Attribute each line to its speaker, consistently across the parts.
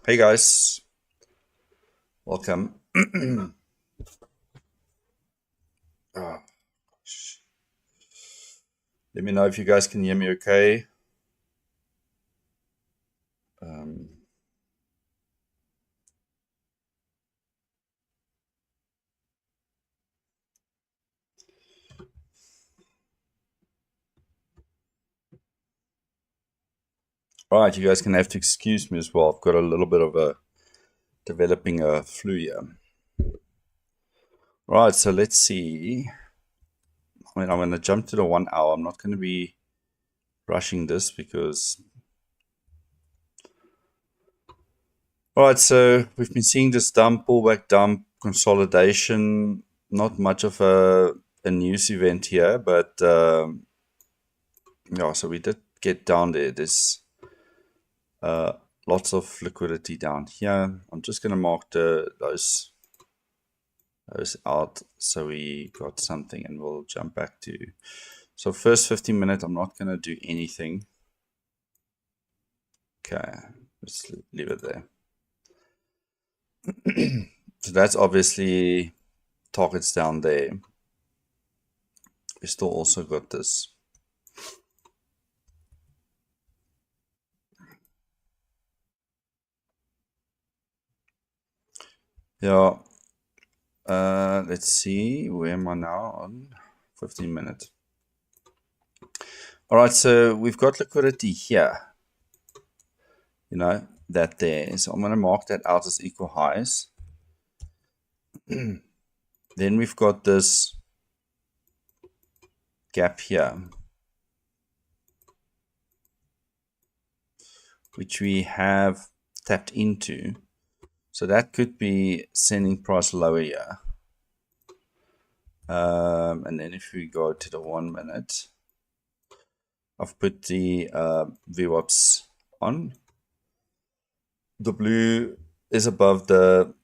Speaker 1: Hey guys, welcome. Oh, let me know if you guys can hear me okay. Um, all right, you guys can have to excuse me as well. I've got a little bit of a developing a flu here. All right, so let's see. I'm going to jump to the 1 hour. I'm not going to be rushing this because. All right, so we've been seeing this dump, pullback, dump, consolidation. Not much of a news event here, but yeah, so we did get down there. There's Uh, lots of liquidity down here. I'm just going to mark those out so we got something, and we'll jump back to. So first 15 minutes, I'm not going to do anything. Okay, let's leave it there. So that's obviously targets down there. We still also got this. Yeah. Let's see. Where am I now? On 15 minutes. All right. So we've got liquidity here. You know, that there. So I'm going to mark that out as equal highs. Then we've got this gap here, which we have tapped into. So that could be sending price lower here. And then if we go to the 1 minute, I've put the VWAPs on. The blue is above the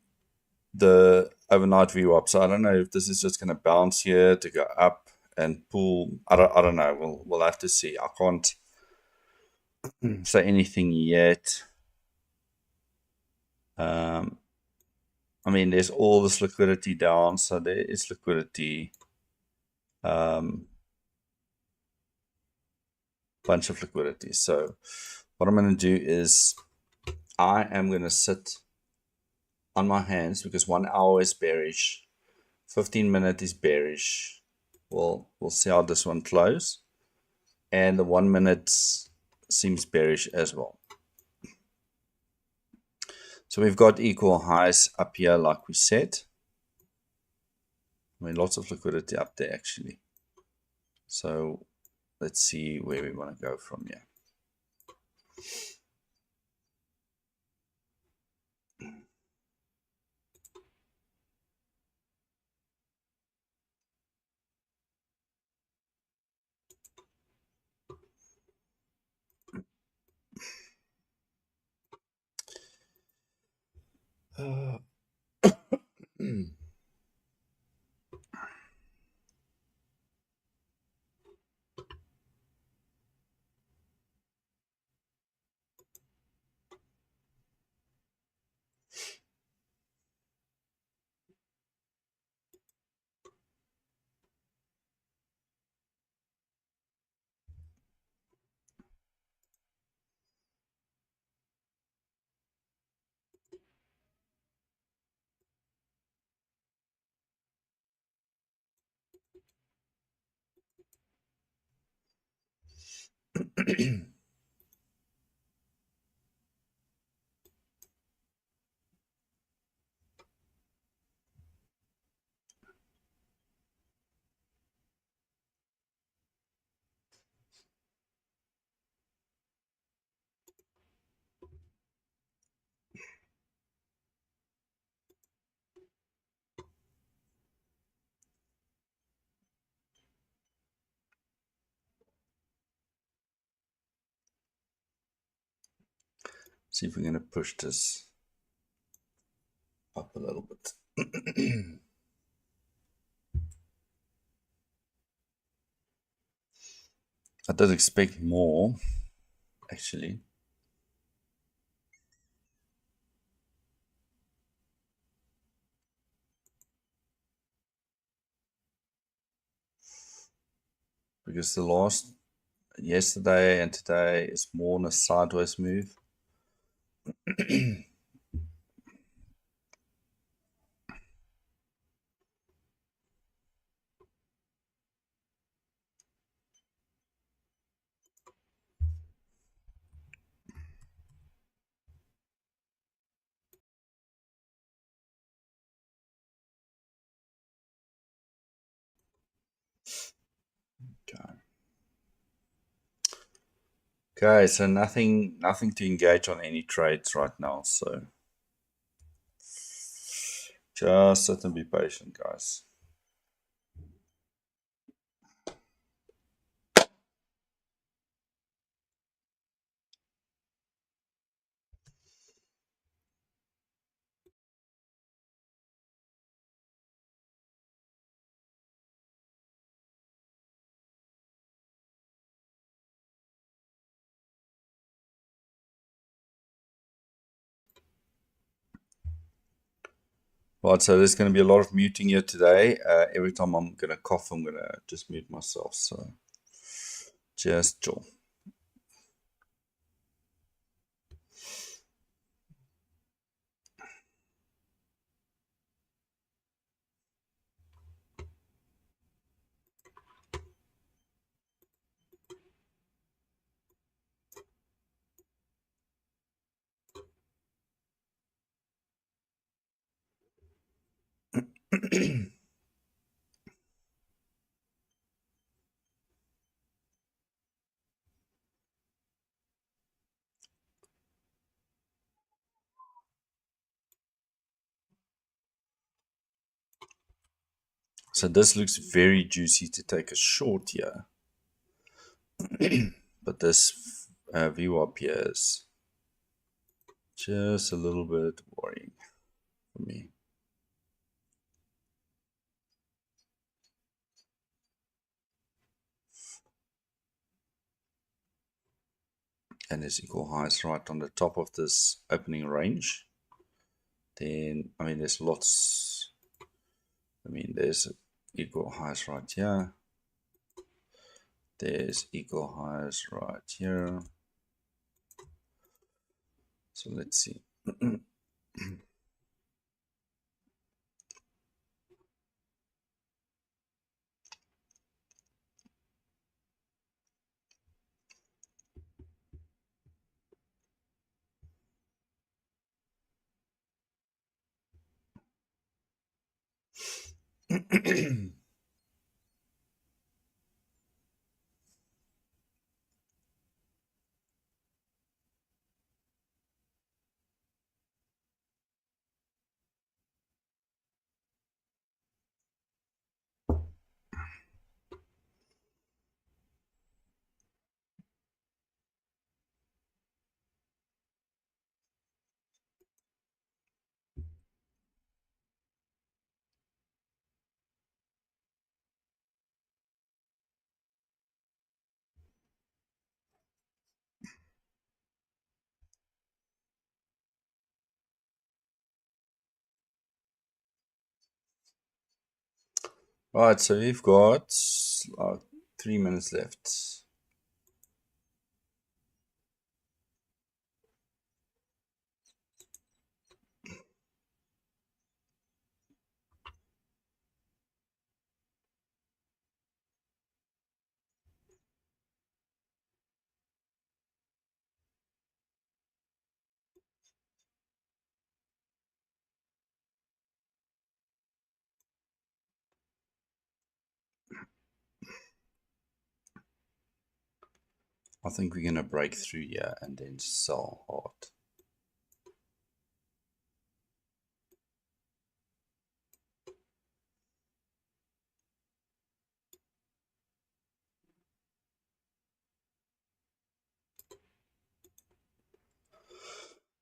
Speaker 1: overnight VWAP. So I don't know if this is just going to bounce here to go up and pull. I don't know. We'll have to see. I can't say anything yet. I mean, there's all this liquidity down, so there is liquidity. Bunch of liquidity. So what I'm going to do is I am going to sit on my hands because 1 hour is bearish, 15 minute is bearish. We'll see how this one closes, and the 1 minute seems bearish as well. So we've got equal highs up here, like we said. I mean, lots of liquidity up there actually. So let's see where we want to go from here. See if we're going to push this up a little bit. I did expect more, actually. because the last yesterday and today is more on a sideways move. Okay, so nothing to engage on any trades right now. So just sit and be patient, guys. Right, so there's going to be a lot of muting here today. Every time I'm going to cough, I'm going to just mute myself. So just chill. So this looks very juicy to take a short here. But this VWAP here is just a little bit worrying for me. And there's equal highs right on the top of this opening range. Then, I mean, there's lots. I mean, there's equal highs right here. There's equal highs right here. So let's see. Right, so we've got 3 minutes left. I think we're going to break through here and then sell hard.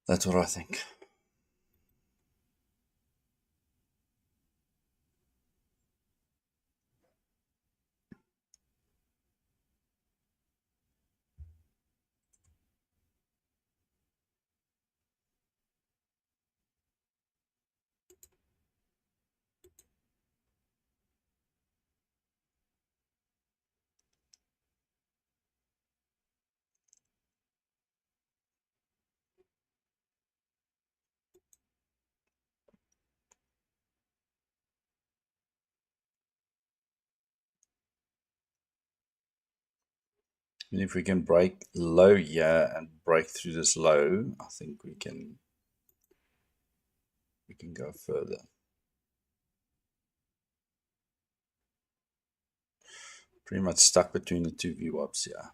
Speaker 1: That's what I think. If we can break low here and break through this low, I think we can go further. Pretty much stuck between the two VWAPs here.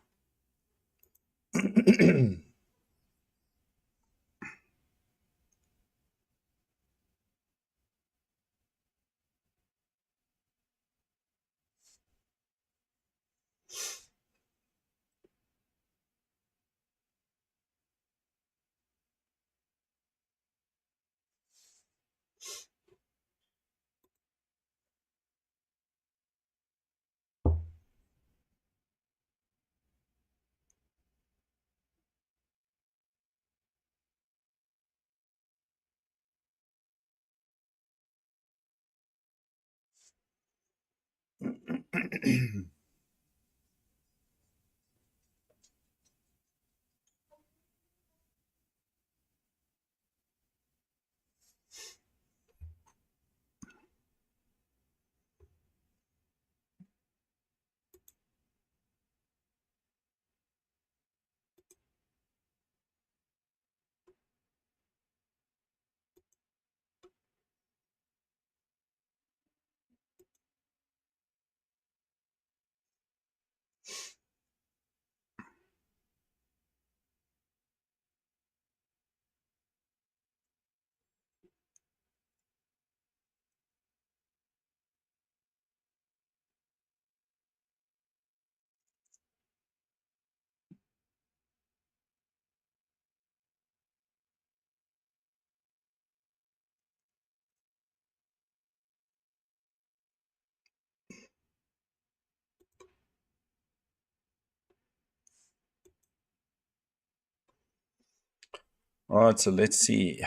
Speaker 1: All right, so let's see.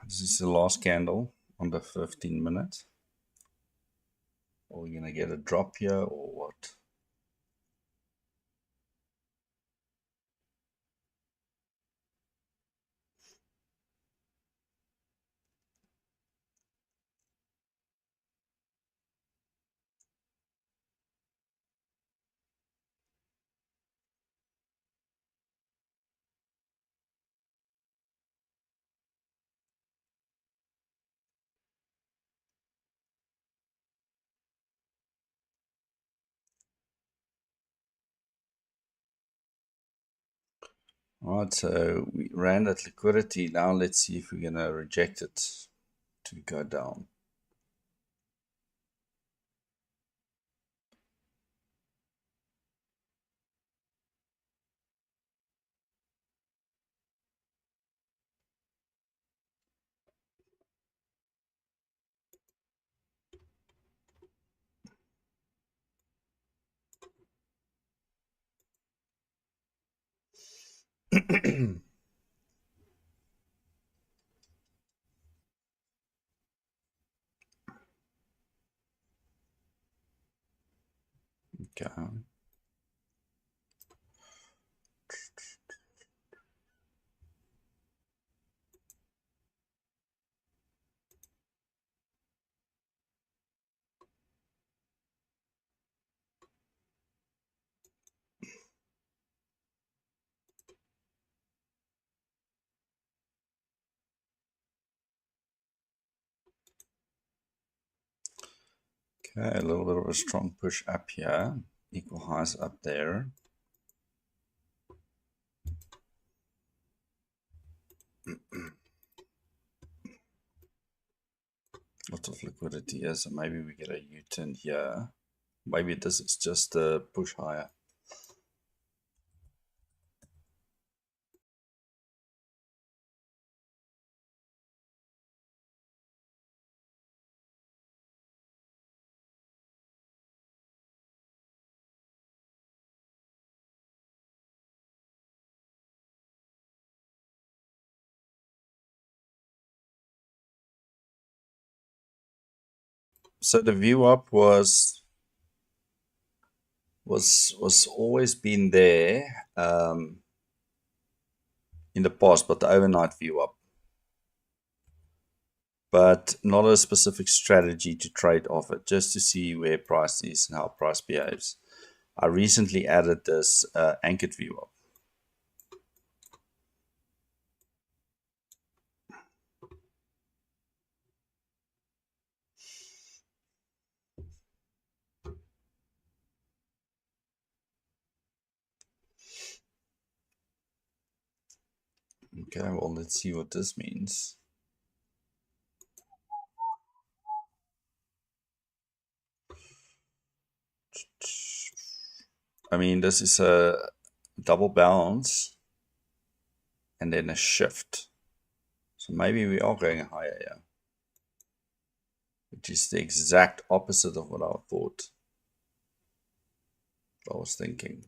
Speaker 1: This is the last candle on the 15 minutes. Are we going to get a drop here or what? All right, so we ran at liquidity. Now let's see if we're going to reject it to go down. Okay. Okay, a little bit of a strong push up here. Equal highs up there. Lots of liquidity here, so maybe we get a U-turn here. Maybe this is just a push higher. So the view up was always been there in the past, but the overnight view up, but not a specific strategy to trade off it, just to see where price is and how price behaves. I recently added this anchored VWAP. Okay, well, let's see what this means. I mean, this is a double bounce and then a shift. So maybe we are going higher here, which is the exact opposite of what I thought. I was thinking.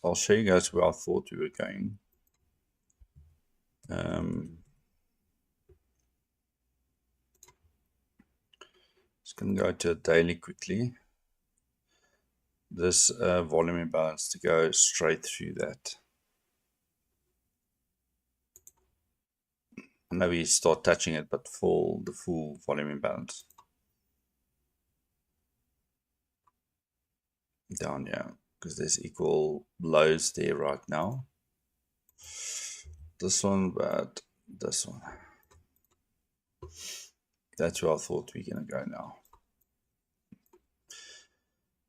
Speaker 1: I'll show you guys where I thought we were going. Just going to go to a daily quickly. This volume imbalance to go straight through that. And maybe start touching it, but the full volume imbalance. Down, yeah, because there's equal lows there right now. This one, but this one. That's where I thought we're going to go now.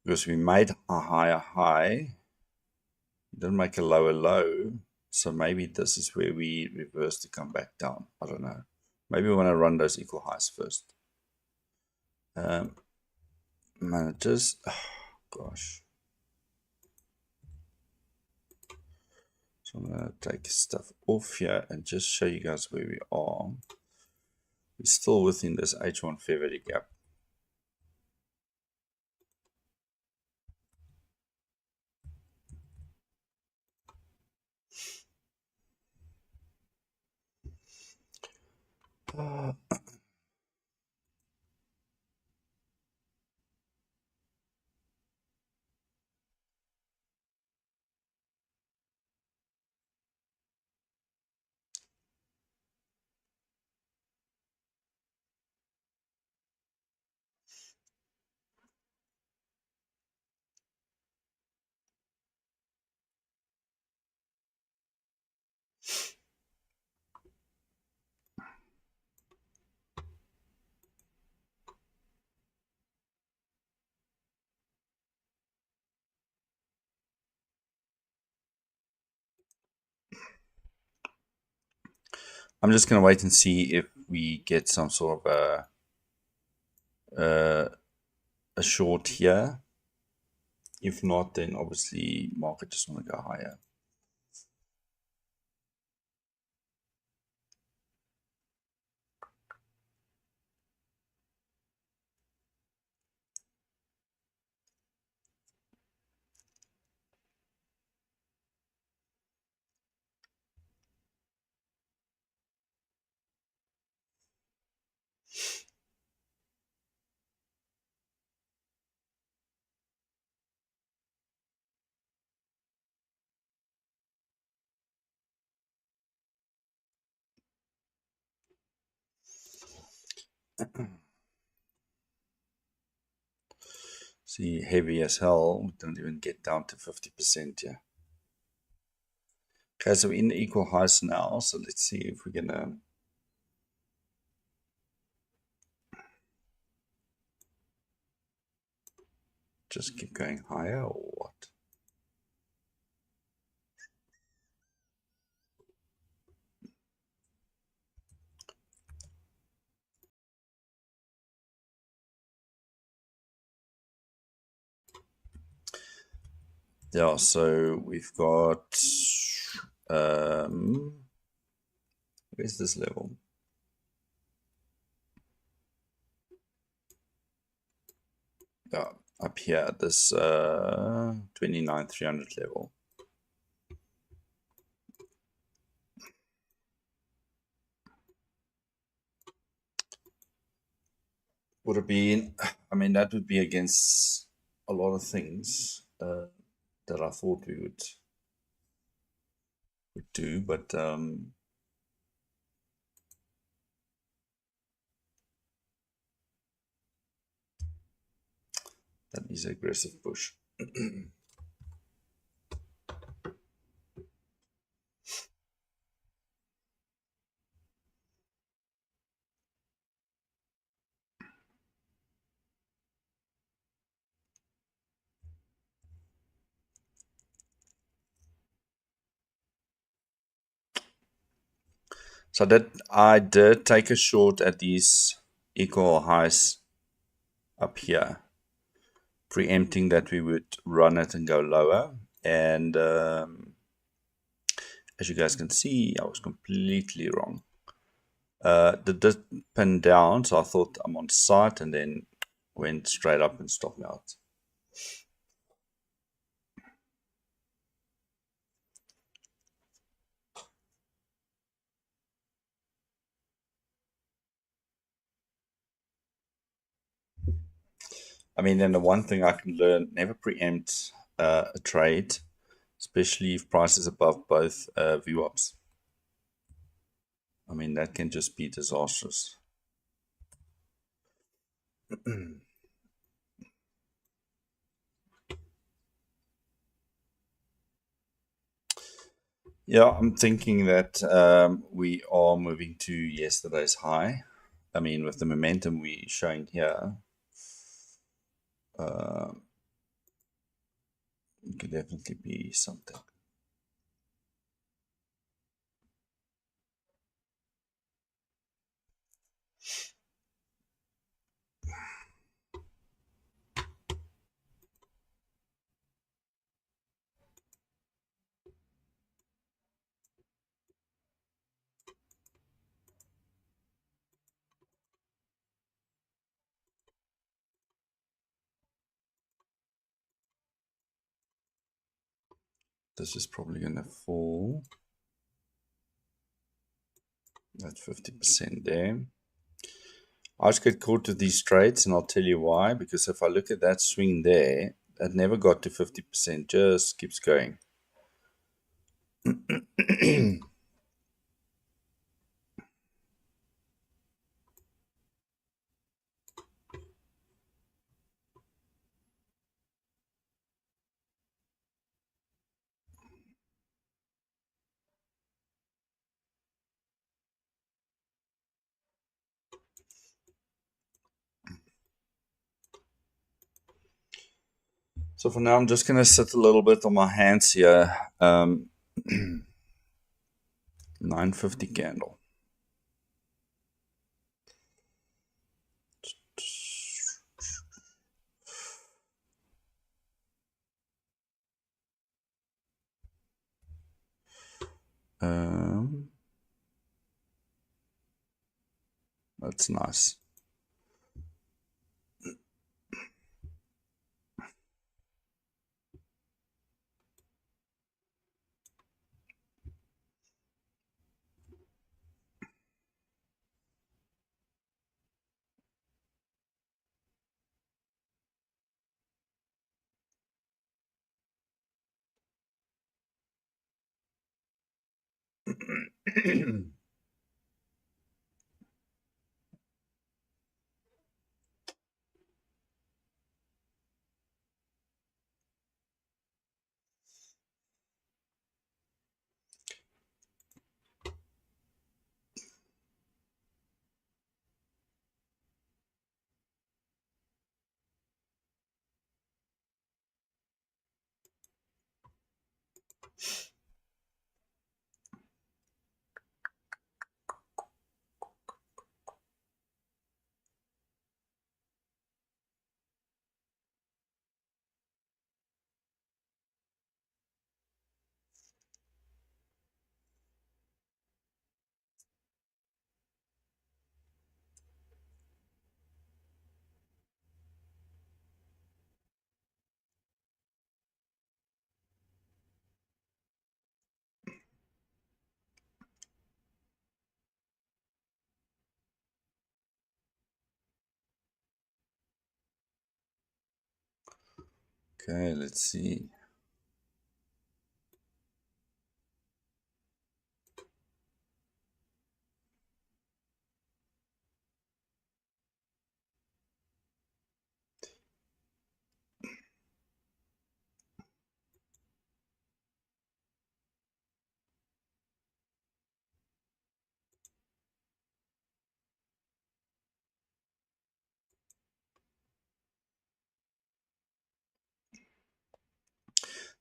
Speaker 1: Because we made a higher high, didn't make a lower low, so maybe this is where we reverse to come back down. I don't know. Maybe we want to run those equal highs first. Managers, oh, gosh. So I'm going to take stuff off here and just show you guys where we are. We're still within this H1 fair value gap. I'm just going to wait and see if we get some sort of a short here. If not, then obviously market just want to go higher. See, heavy as hell. We don't even get down to 50% here. Okay, so we're in equal highs now. So let's see if we're going to just keep going higher or what? Yeah, so we've got, where's this level? Yeah, up here at this 29,300 level. Would have been, I mean, that would be against a lot of things. that I thought we would do, but that is an aggressive push. So that I did take a short at these equal highs up here, preempting that we would run it and go lower. And as you guys can see, I was completely wrong. The dip pinned down, so I thought I'm on site, and then went straight up and stopped me out. I mean, then the one thing I can learn, never preempt a trade, especially if price is above both VWAPs. I mean, that can just be disastrous. Yeah, I'm thinking that we are moving to yesterday's high. I mean, with the momentum we're showing here, it could definitely be something. This is probably going to fall at 50% there. I just get caught with these trades, and I'll tell you why. Because if I look at that swing there, that never got to 50%, just keeps going. So for now, I'm just going to sit a little bit on my hands here. 950 candle. That's nice. Okay, let's see.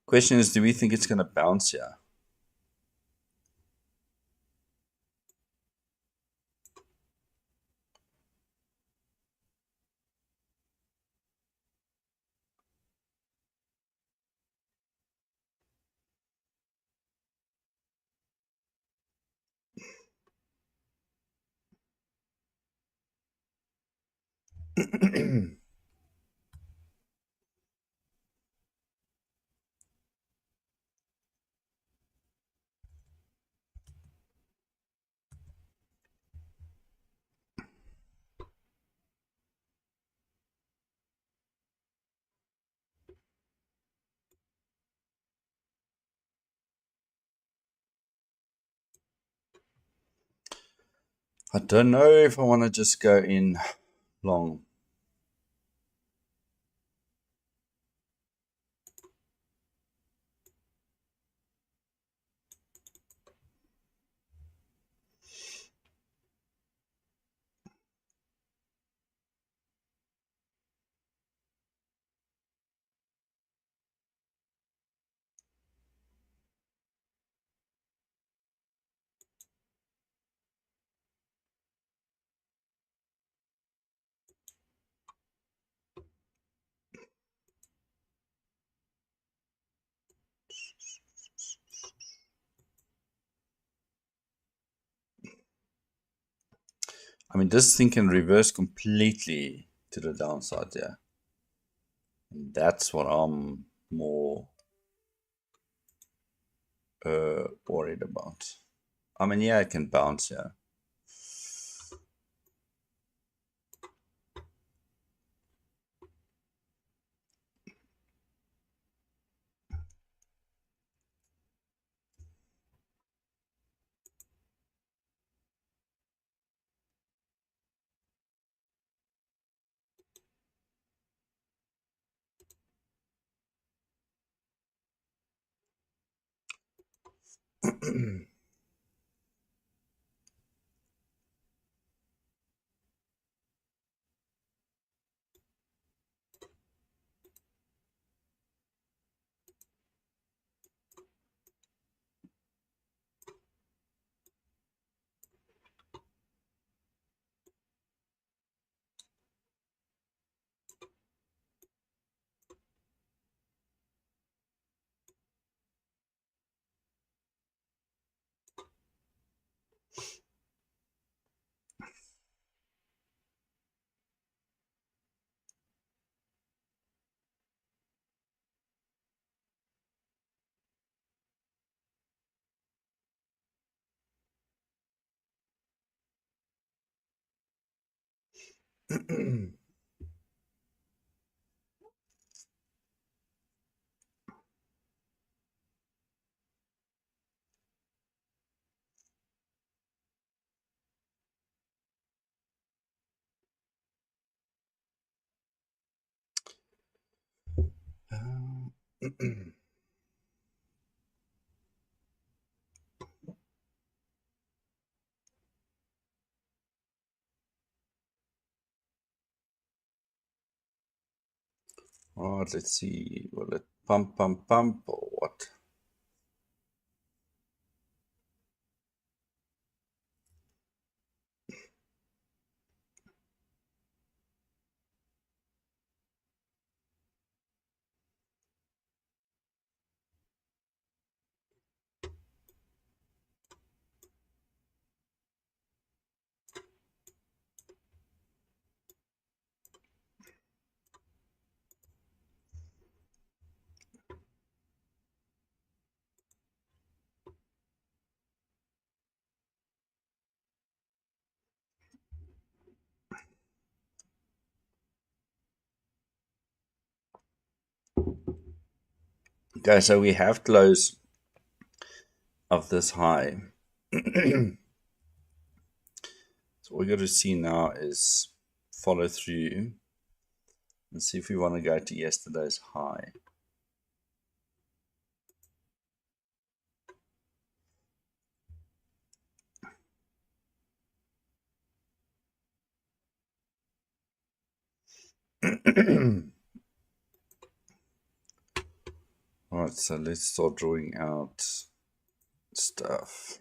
Speaker 1: Question is, do we think it's going to bounce here? I don't know if I want to just go in long. I mean, this thing can reverse completely to the downside there. And that's what I'm more worried about. I mean, yeah, it can bounce, yeah. All right, let's see. Will it pump, pump, pump, or what? Okay, so we have close of this high. So what we got to see now is follow through and see if we want to go to yesterday's high. Alright, so let's start drawing out stuff.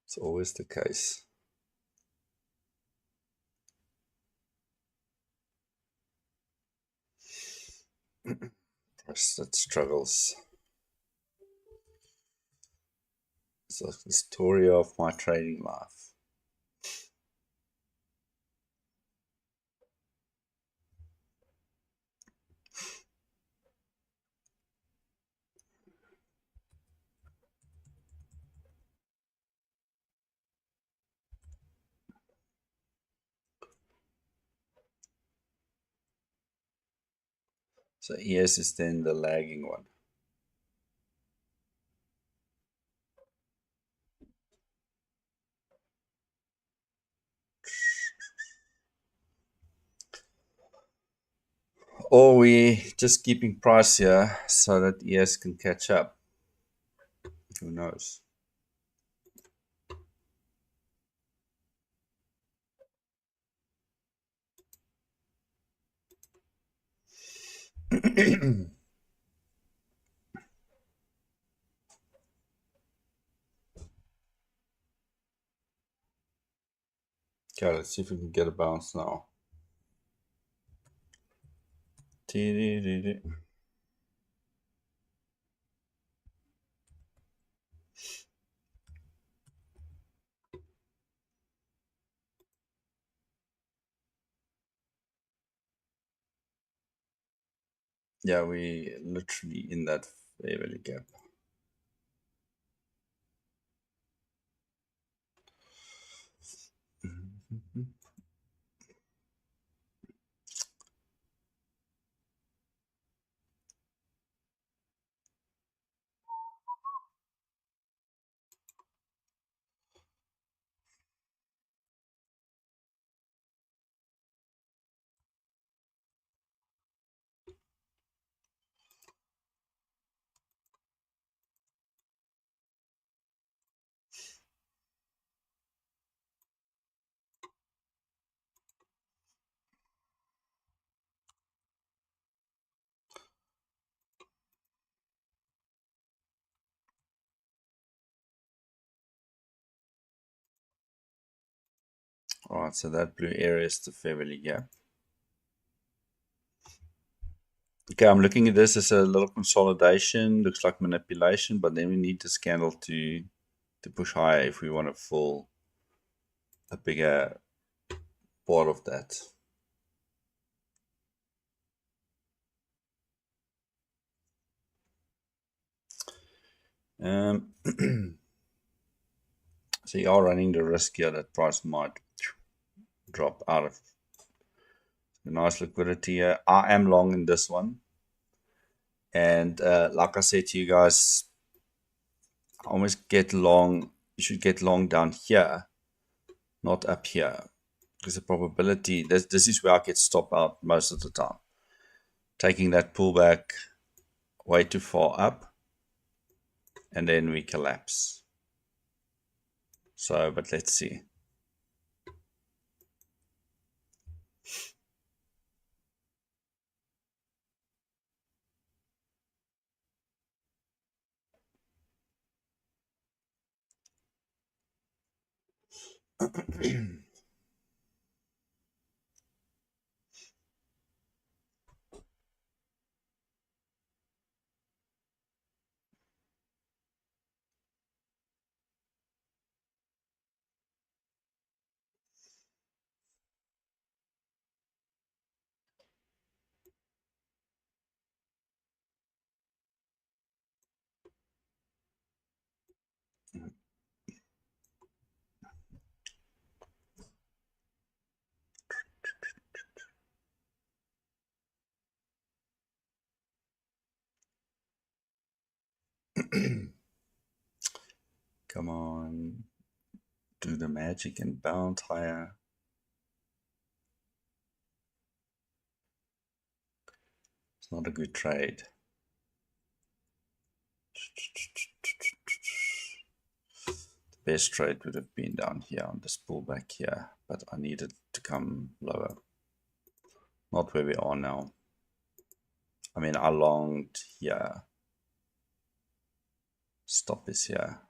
Speaker 1: It's always the case. Price that struggles. It's like the story of my trading life. So ES is then the lagging one. Or we just keeping price here so that ES can catch up. Who knows? Okay, let's see if we can get a bounce now. Yeah, we literally in that fair value gap. Alright, so that blue area is the fair value gap. Okay, I'm looking at this as a little consolidation. Looks like manipulation, but then we need this candle to push higher if we want to fill a bigger part of that. So you are running the risk here that price might drop out of the nice liquidity here. I am long in this one. And like I said to you guys, almost get long. You should get long down here, not up here, because the probability this is where I get stopped out most of the time. Taking that pullback way too far up, and then we collapse. So, but let's see. Come on, do the magic and bounce higher. It's not a good trade. The best trade would have been down here on this pullback here, but I needed to come lower. Not where we are now. I mean, I longed here. Stop is here.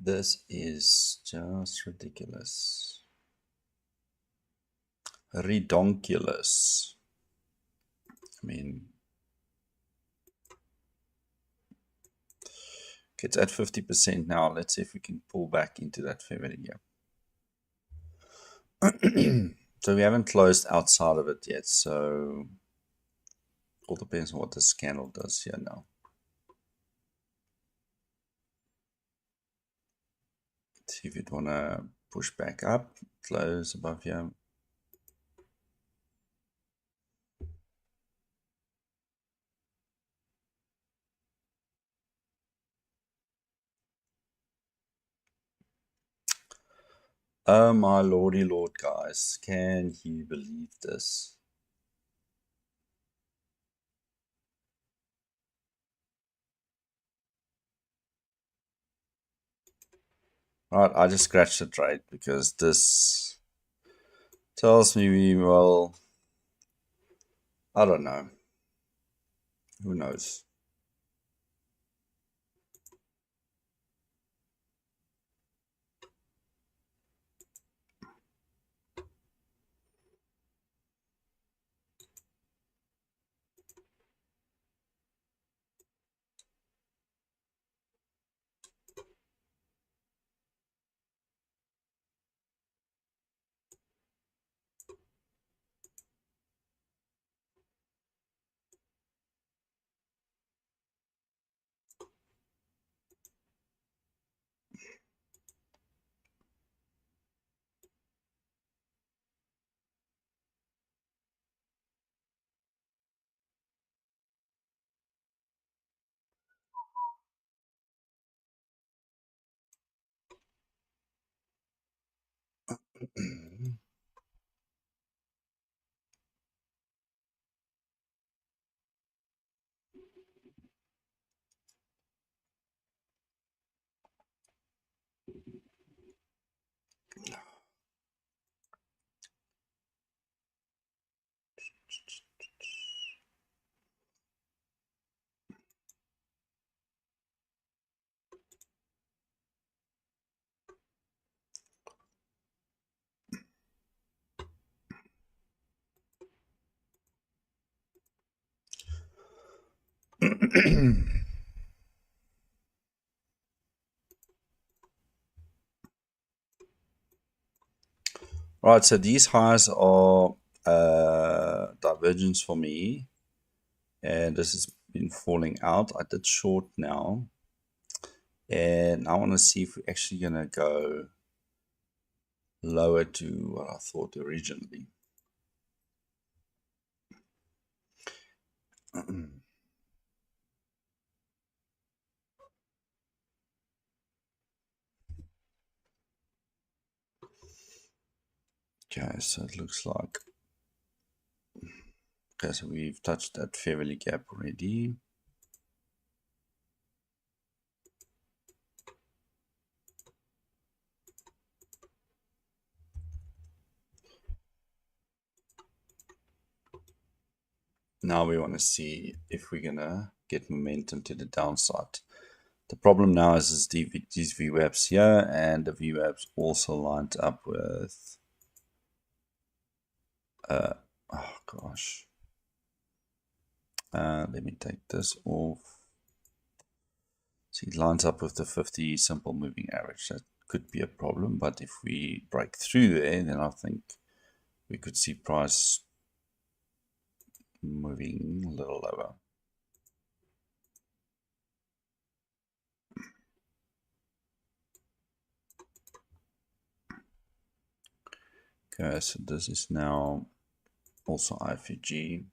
Speaker 1: This is just ridiculous. Redonkulous. I mean, it's at 50% now. Let's see if we can pull back into that fair value. So we haven't closed outside of it yet. So all depends on what this candle does here now. Let's see if it want to push back up, close above here. Oh my lordy lord, guys. Can you believe this? Alright, I just scratched the trade because this tells me, well, I don't know. Who knows? Right, so these highs are divergence for me, and this has been falling out. I did short now, And I want to see if we're actually going to go lower to what I thought originally. Okay, so it looks like, okay, so we've touched that fair value gap already. Now we want to see if we're gonna get momentum to the downside. The problem now is these VWAPs here, and the VWAPs also lined up with oh gosh. Let me take this off. So it lines up with the 50 simple moving average. That could be a problem, but if we break through there, then I think we could see price moving a little lower. Okay, so this is now also IFG.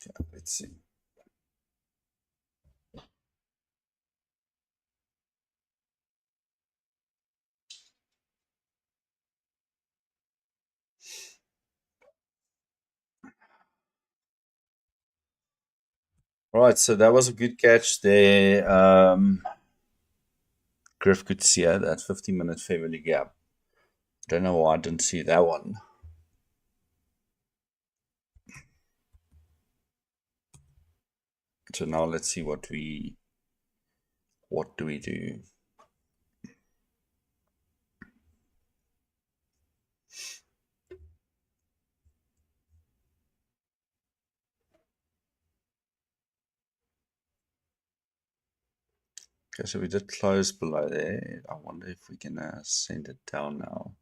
Speaker 1: Okay, let's see. Right, so that was a good catch there. Griff could see it, that 15-minute fair value gap. Don't know why I didn't see that one. So now let's see what do we do. Okay, so we did close below there. I wonder if we can send it down now.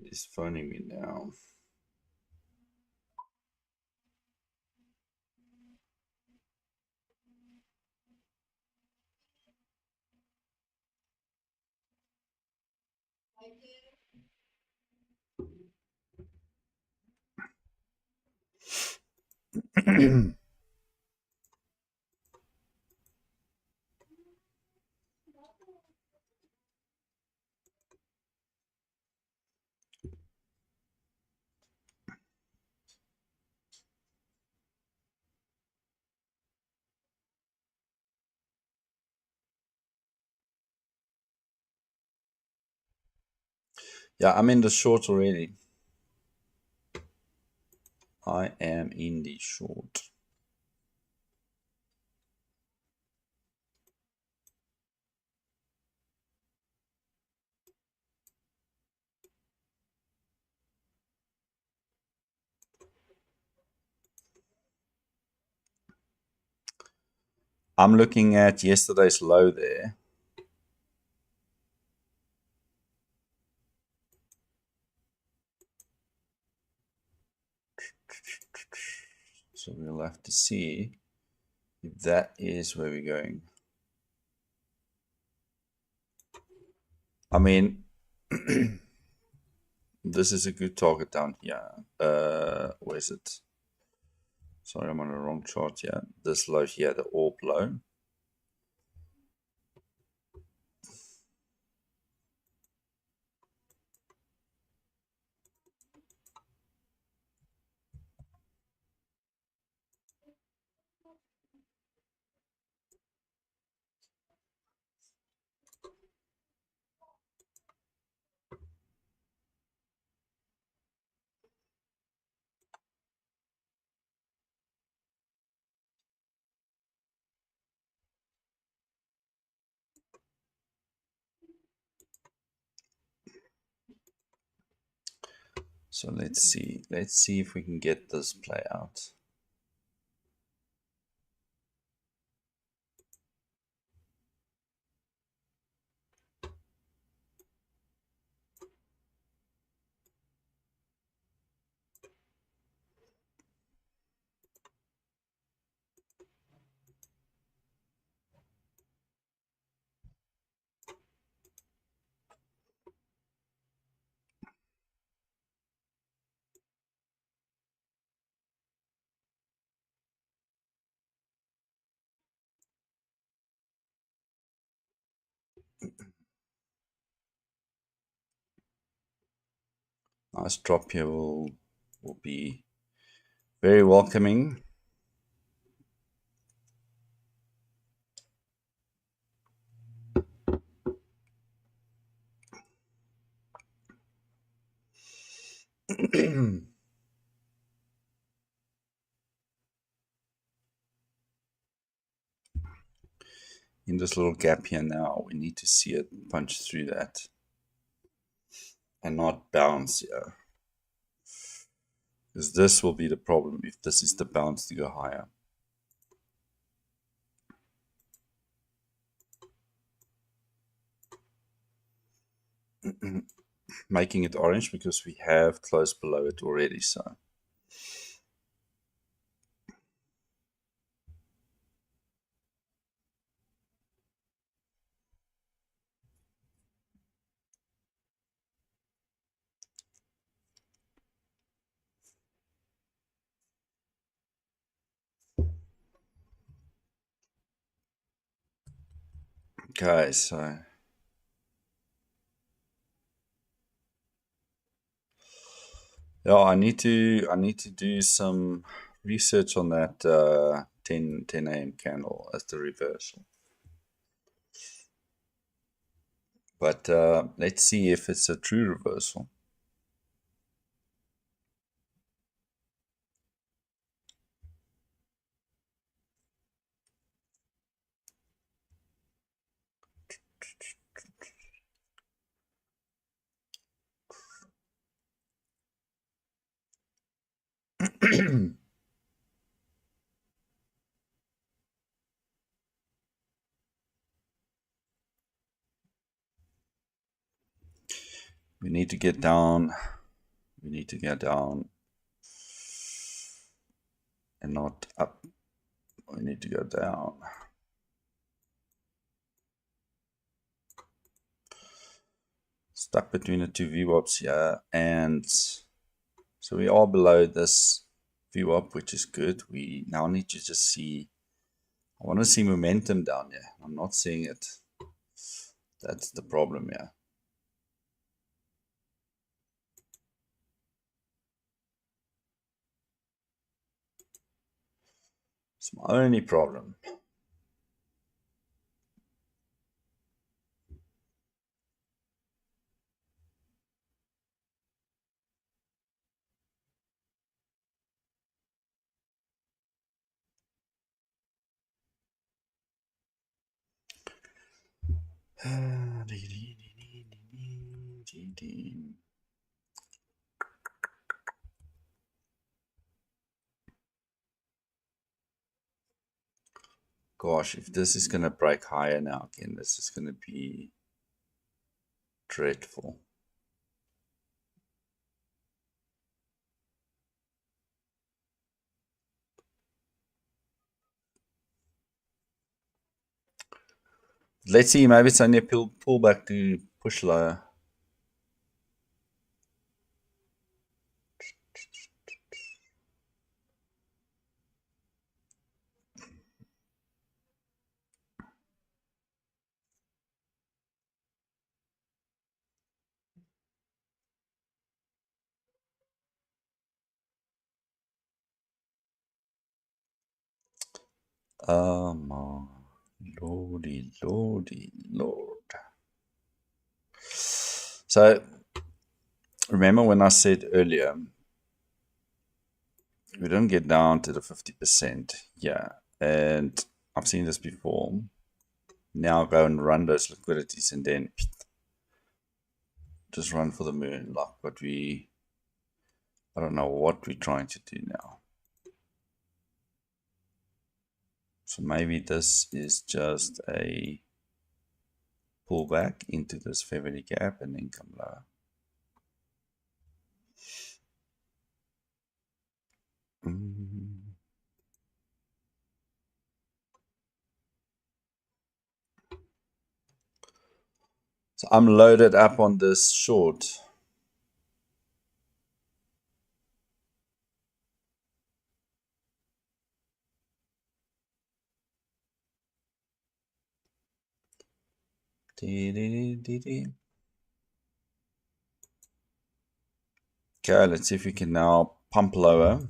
Speaker 1: It's phoning me now. Yeah, I'm in the short already. I am in the short. I'm looking at yesterday's low there. So we'll have to see if that is where we're going. I mean, this is a good target down here. Where's it? Sorry, I'm on the wrong chart here. This low here, the ARB low. So let's see if we can get this play out. Nice drop here will be very welcoming. In this little gap here now, we need to see it punch through that and not bounce here. Because this will be the problem if this is the bounce to go higher. Making it orange because we have closed below it already. So okay, so yeah, I need to do some research on that 10 a.m. candle as the reversal. But let's see if it's a true reversal. We need to get down. We need to get down and not up. We need to go down. Stuck between the two VWAPs here, and so we are below this VWAP, which is good. We now need to just see. I want to see momentum down here. I'm not seeing it. That's the problem here. It's my only problem. Gosh, if this is going to break higher now again, this is going to be dreadful. Let's see, maybe it's only a pullback to push lower. Oh my lordy, lordy, lord. So, remember when I said earlier, we don't get down to the 50%. Yeah. And I've seen this before. Now go and run those liquidities and then just run for the moon. Like I don't know what we're trying to do now. So maybe this is just a pullback into this fair value gap and then come lower. So I'm loaded up on this short. Okay, let's see if we can now pump lower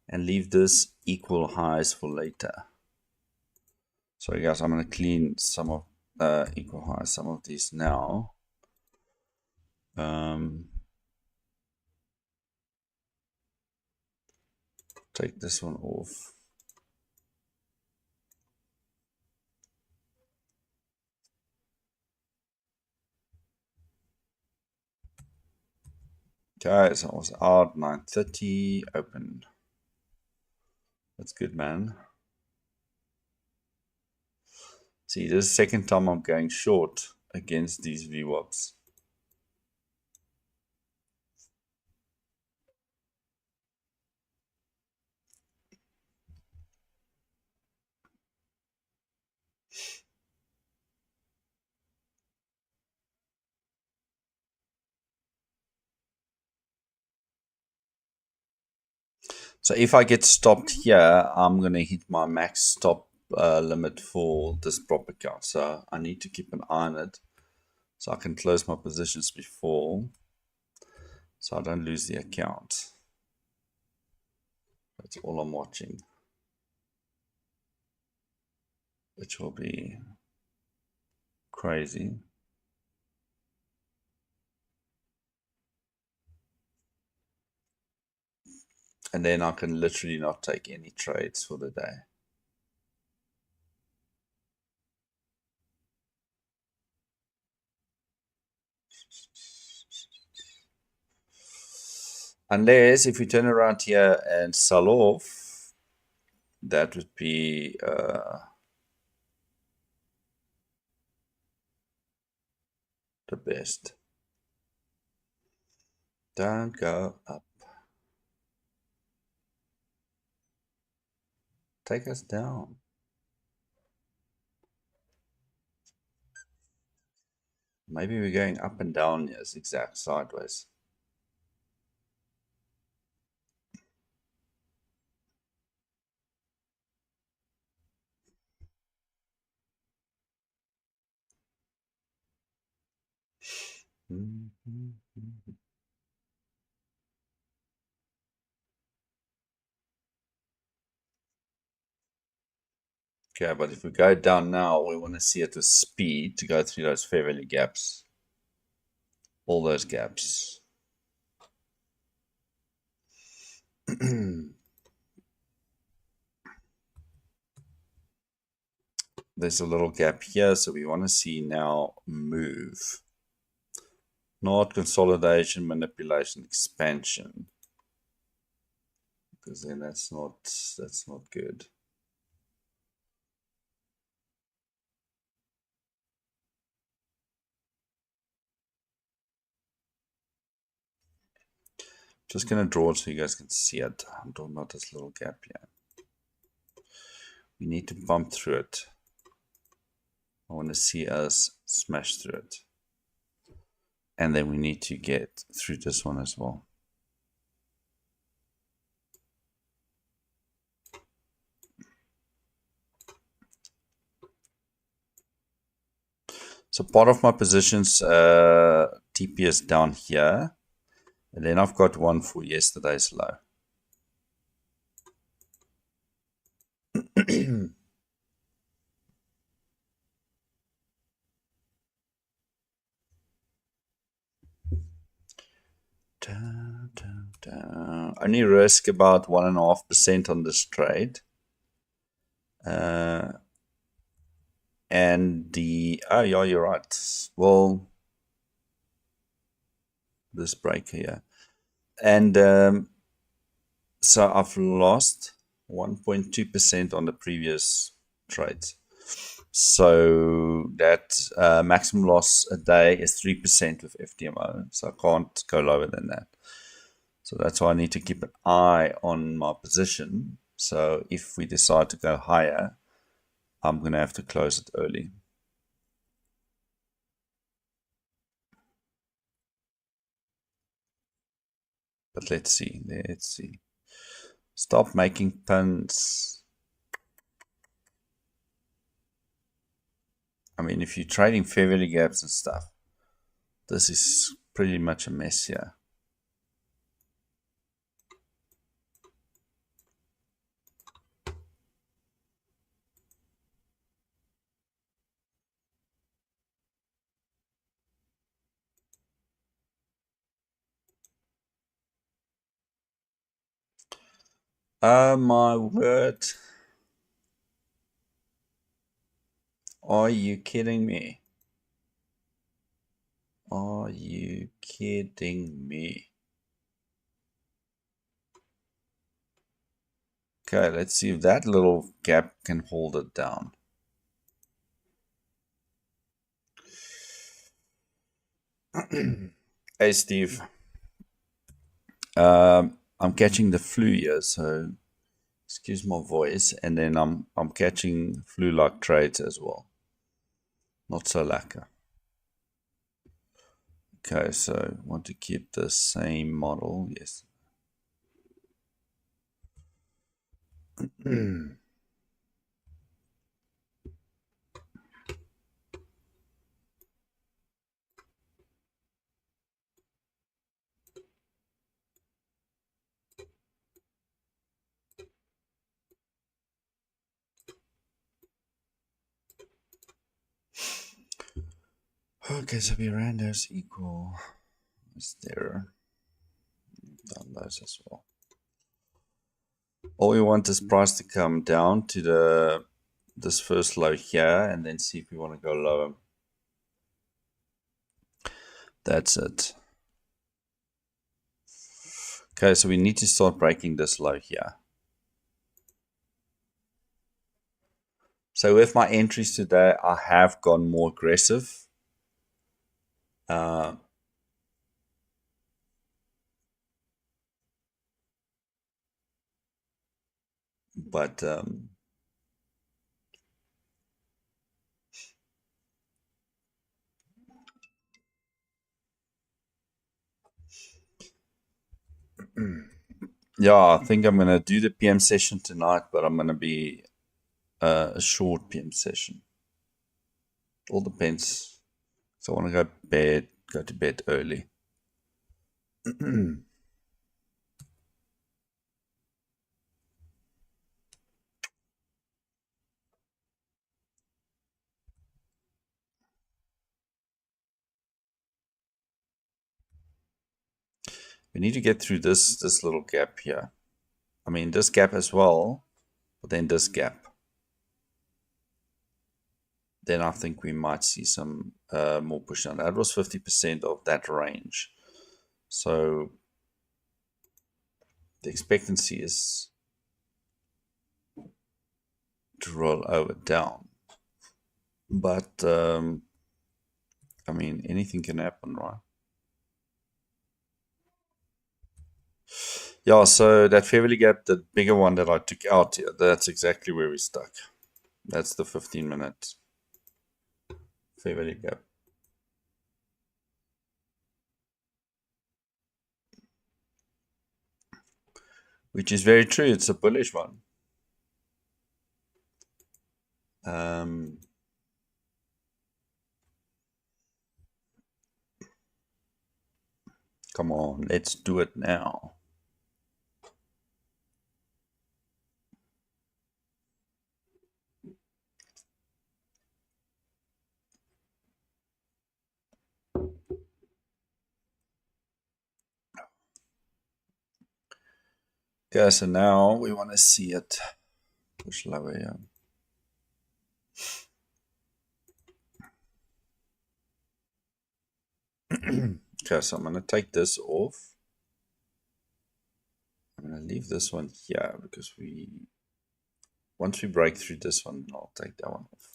Speaker 1: and leave this equal highs for later. Sorry guys, I'm going to clean some of equal highs, some of these now. Take this one off. Okay, so I was out 9:30, open. That's good, man. See, this is the second time I'm going short against these VWAPs. So if I get stopped here, I'm going to hit my max stop limit for this prop account. So I need to keep an eye on it so I can close my positions before, so I don't lose the account. That's all I'm watching, which will be crazy. And then I can literally not take any trades for the day. Unless if we turn around here and sell off, that would be the best. Don't go up. Take us down. Maybe we're going up and down, yes, exact sideways. Okay, but if we go down now, we want to see it with speed to go through those fair value gaps. All those gaps. There's a little gap here, so we want to see now move. Not consolidation, manipulation, expansion. Because then that's not good. Just gonna draw it so you guys can see it. I'm talking about this little gap here. We need to bump through it. I want to see us smash through it. And then we need to get through this one as well. So part of my positions, TP is down here. And then I've got one for yesterday's low. Only risk about 1.5% on this trade. And oh yeah, you're right. Well, this break here. And so I've lost 1.2% on the previous trades. So that maximum loss a day is 3% with FTMO. So I can't go lower than that. So that's why I need to keep an eye on my position. So if we decide to go higher, I'm going to have to close it early. But let's see. Stop making puns. I mean, if you're trading fair value gaps and stuff, this is pretty much a mess here. Oh my word. Are you kidding me? Are you kidding me? Okay, let's see if that little gap can hold it down. Hey Steve, I'm catching the flu here, so excuse my voice, and then I'm catching flu-like trades as well. Not so lacquer. Okay, so want to keep the same model, yes. Okay, so randos equal is there. Done those as well. All we want is price to come down to this first low here, and then see if we want to go lower. That's it. Okay, so we need to start breaking this low here. So with my entries today, I have gone more aggressive. But yeah, I think I'm going to do the PM session tonight, but I'm going to be a short PM session. All depends. So I want to go to bed early. We need to get through this little gap here. I mean, this gap as well, but then this gap. Then I think we might see some more push down. That was 50% of that range. So the expectancy is to roll over down. But, I mean, anything can happen, right? Yeah, so that fair value gap, the bigger one that I took out here, that's exactly where we stuck. That's the 15-minute fair value gap. Which is very true. It's a bullish one. Come on, let's do it now. Okay, so now we want to see it push lower here. Okay, so I'm going to take this off. I'm going to leave this one here because once we break through this one, I'll take that one off.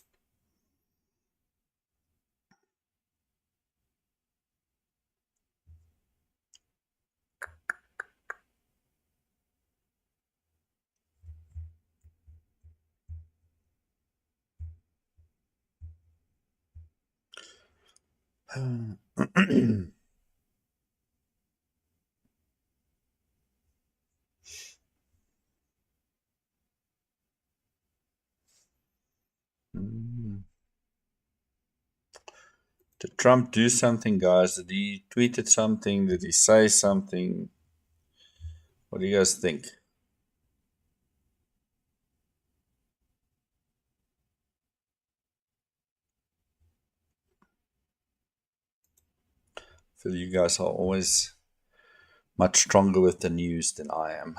Speaker 1: Did Trump do something, guys? Did he tweeted something? Did he say something? What do you guys think? I feel you guys are always much stronger with the news than I am.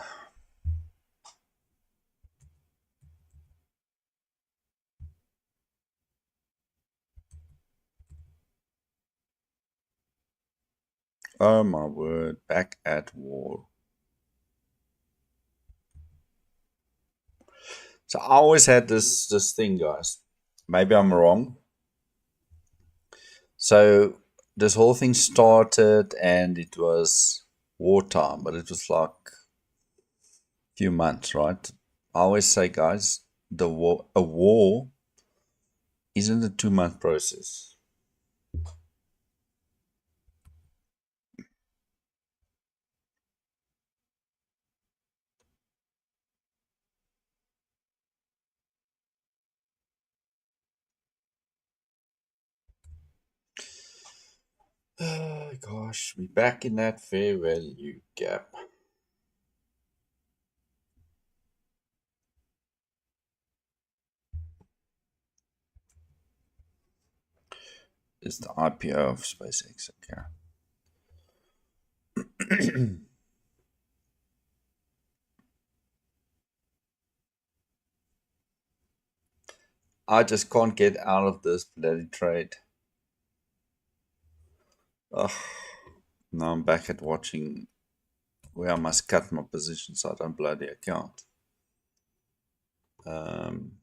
Speaker 1: Oh my word, back at war. So I always had this thing, guys. Maybe I'm wrong. So this whole thing started and it was wartime, but it was like a few months, right? I always say, guys, a war isn't a 2 month process. Oh gosh, we're back in that fair value gap. It's the IPO of SpaceX. Okay. I just can't get out of this bloody trade. Ugh. Now I'm back at watching where I must cut my position so I don't blow the account. Um,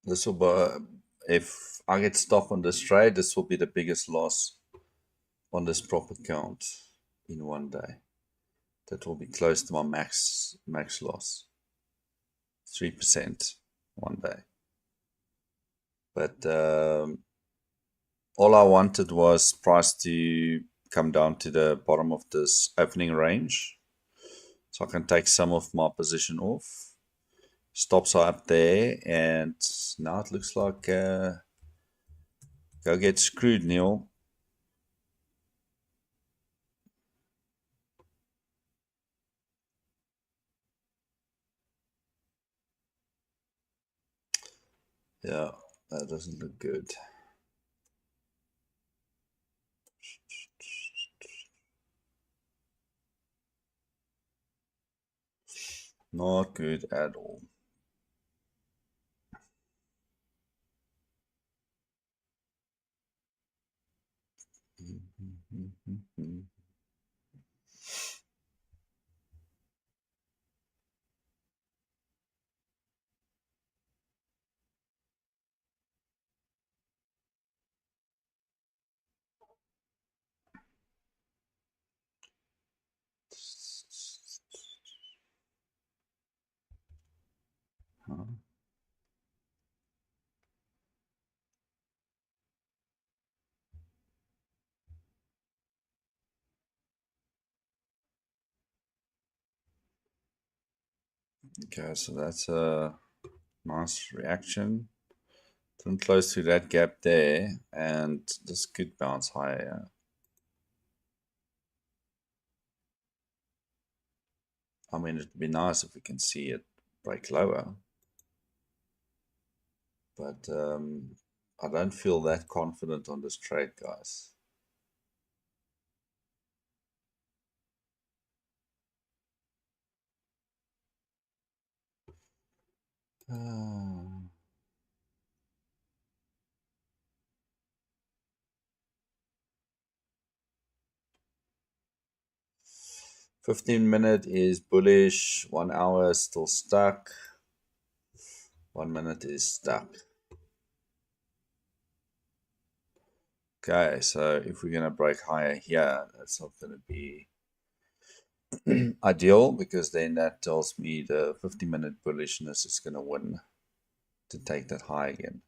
Speaker 1: this will be, if I get stopped on this trade, this will be the biggest loss on this prop account in one day. That will be close to my max loss, 3% one day. But all I wanted was price to come down to the bottom of this opening range, so I can take some of my position off. Stops are up there, and now it looks like go get screwed, Neil. Yeah, that doesn't look good. Not good at all. Okay, so that's a nice reaction. Didn't close through that gap there, and this could bounce higher. I mean, it'd be nice if we can see it break lower, but I don't feel that confident on this trade, guys. Uh, 15-minute is bullish, 1 hour is still stuck, 1 minute is stuck. Okay, so if we're going to break higher here, that's not going to be ideal, because then that tells me the 50-minute bullishness is going to win to take that high again.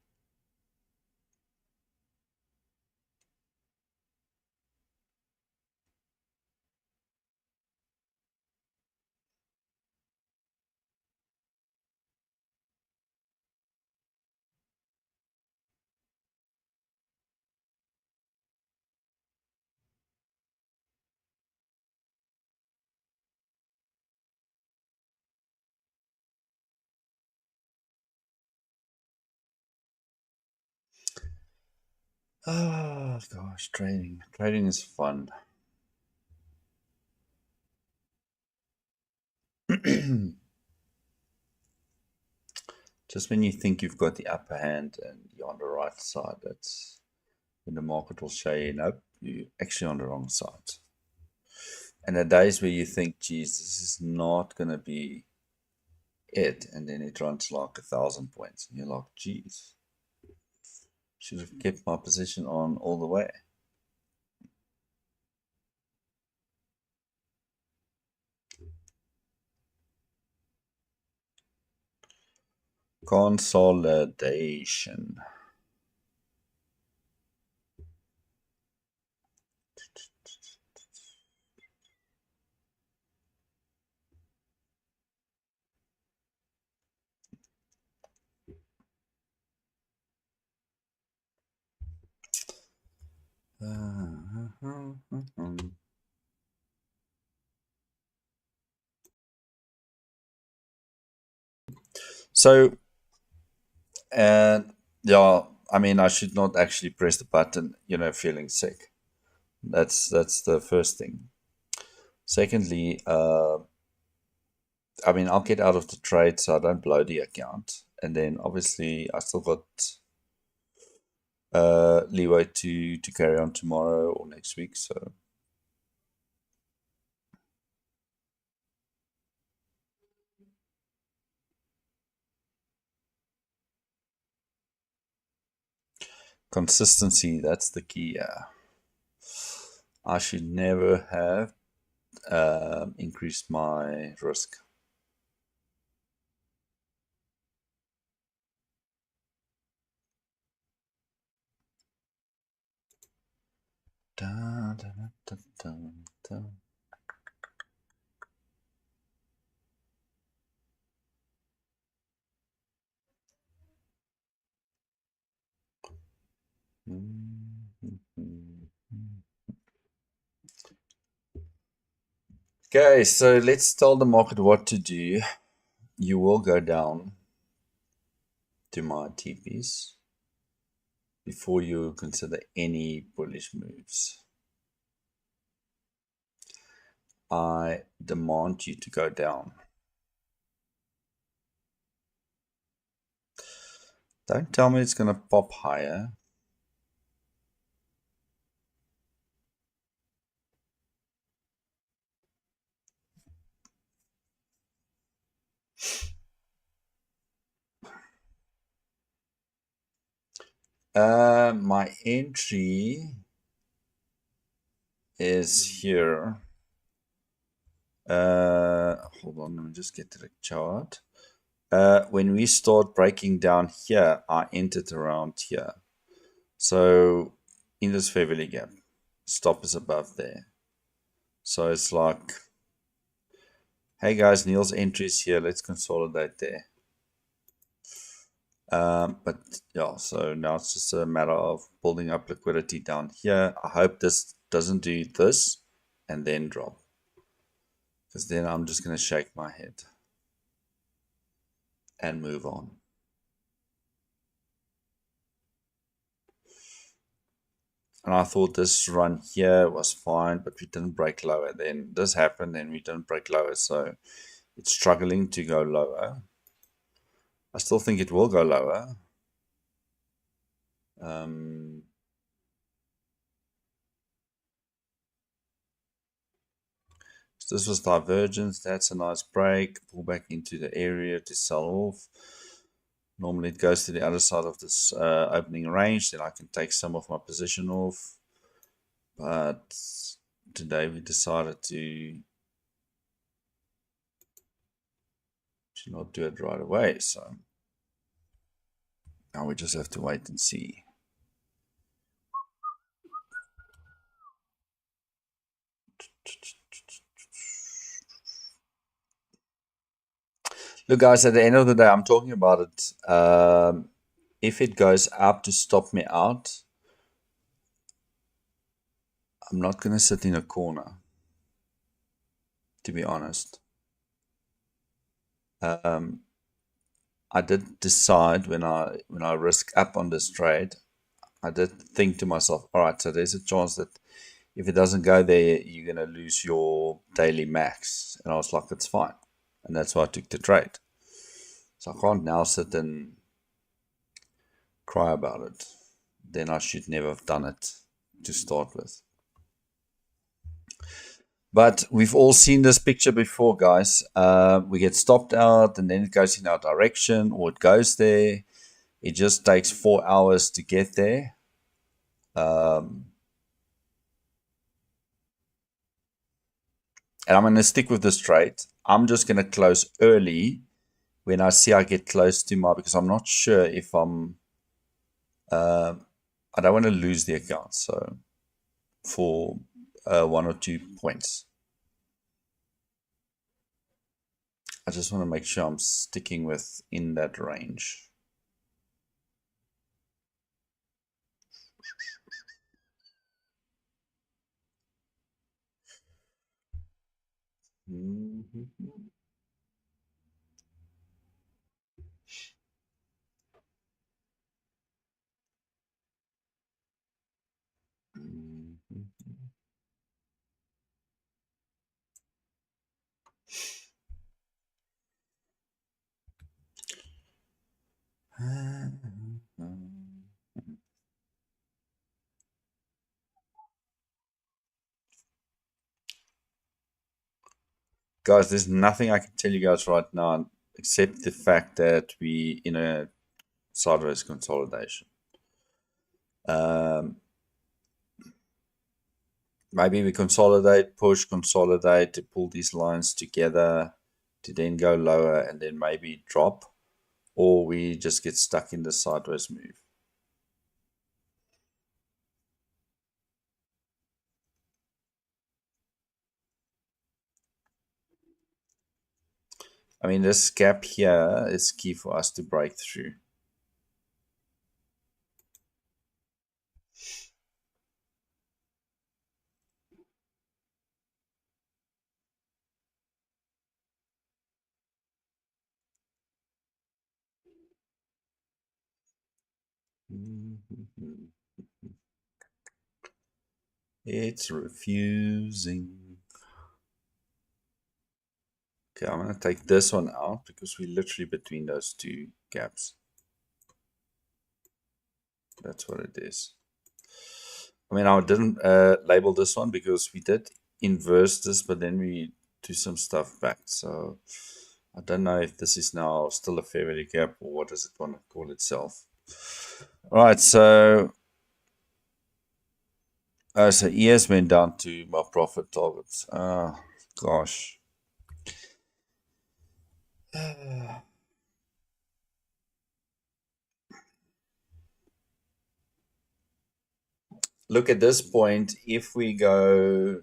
Speaker 1: Oh gosh, trading is fun. Just when you think you've got the upper hand and you're on the right side, that's when the market will show you, nope, you're actually on the wrong side. And the days where you think, geez, this is not going to be it, and then it runs like 1,000 points, and you're like, geez, should have kept my position on all the way. Consolidation. So, and yeah, I mean, I should not actually press the button, feeling sick. That's the first thing. Secondly, I mean, I'll get out of the trade so I don't blow the account, and then obviously I still got leeway to carry on tomorrow or next week. So consistency, that's the key. Yeah, I should never have increased my risk. Dun, dun, dun, dun, dun. Okay, so let's tell the market what to do. You will go down to my TPs before you consider any bullish moves. I demand you to go down. Don't tell me it's going to pop higher. My entry is here. Hold on, let me just get to the chart. When we start breaking down here, I entered around here. So in this fair value gap, stop is above there. So it's like, hey guys, Neil's entry is here. Let's consolidate there. But yeah, so now it's just a matter of building up liquidity down here. I hope this doesn't do this and then drop, because then I'm just going to shake my head and move on. And I thought this run here was fine, but we didn't break lower. Then this happened and we didn't break lower, so it's struggling to go lower. I still think it will go lower. So this was divergence. That's a nice break. Pull back into the area to sell off. Normally it goes to the other side of this opening range. Then I can take some of my position off. But today we decided to not do it right away. So now we just have to wait and see. Look, guys, at the end of the day, I'm talking about it. If it goes up to stop me out, I'm not going to sit in a corner, to be honest. I did decide when I risk up on this trade, I did think to myself, all right, so there's a chance that if it doesn't go there, you're going to lose your daily max. And I was like, it's fine. And that's why I took the trade. So I can't now sit and cry about it. Then I should never have done it to start with. But we've all seen this picture before, guys. We get stopped out and then it goes in our direction, or it goes there. It just takes 4 hours to get there. And I'm going to stick with this trade. I'm just going to close early when I see I get close to my, because I'm not sure if I'm, I don't want to lose the account. So for 1 or 2 points, I just want to make sure I'm sticking within that range. Guys, there's nothing I can tell you guys right now except the fact that we in a sideways consolidation. Maybe we consolidate, push, consolidate to pull these lines together to then go lower and then maybe drop, or we just get stuck in the sideways move. I mean, this gap here is key for us to break through. It's refusing. Okay, I'm going to take this one out because we're literally between those two gaps. That's what it is. I mean, I didn't label this one because we did inverse this, but then we do some stuff back. So I don't know if this is now still a fair value gap or what does it want to call itself. All right, so ES went down to my profit targets. Gosh. Look, at this point, if we go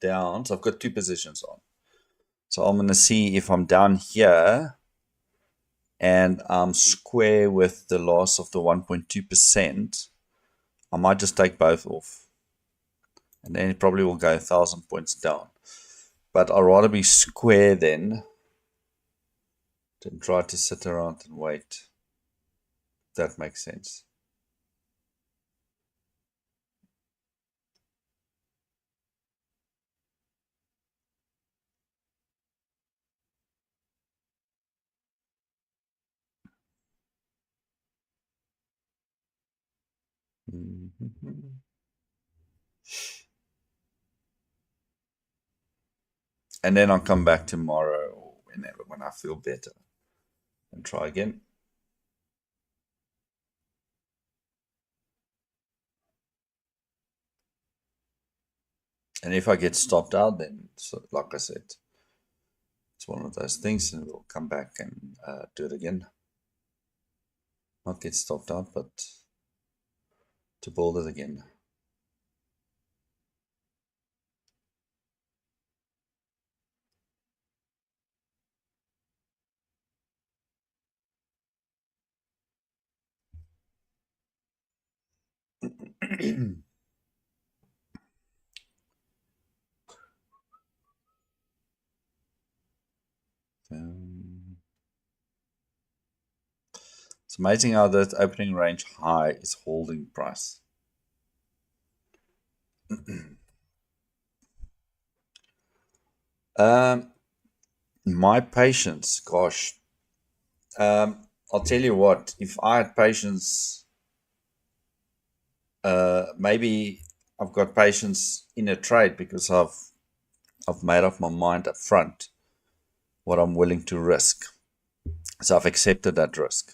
Speaker 1: down, so I've got 2 positions on. So I'm going to see if I'm down here, and I'm square with the loss of the 1.2%, I might just take both off. And then it probably will go 1,000 points down. But I'd rather be square than try to sit around and wait. That makes sense. Mm-hmm. And then I'll come back tomorrow or whenever when I feel better and try again. And if I get stopped out, then so, like I said, it's one of those things, and we'll come back and do it again. Not get stopped out, but to build it again. It's amazing how that opening range high is holding price. My patience, gosh. I'll tell you what, if I had patience, maybe I've got patience in a trade because I've made up my mind up front what I'm willing to risk. So I've accepted that risk.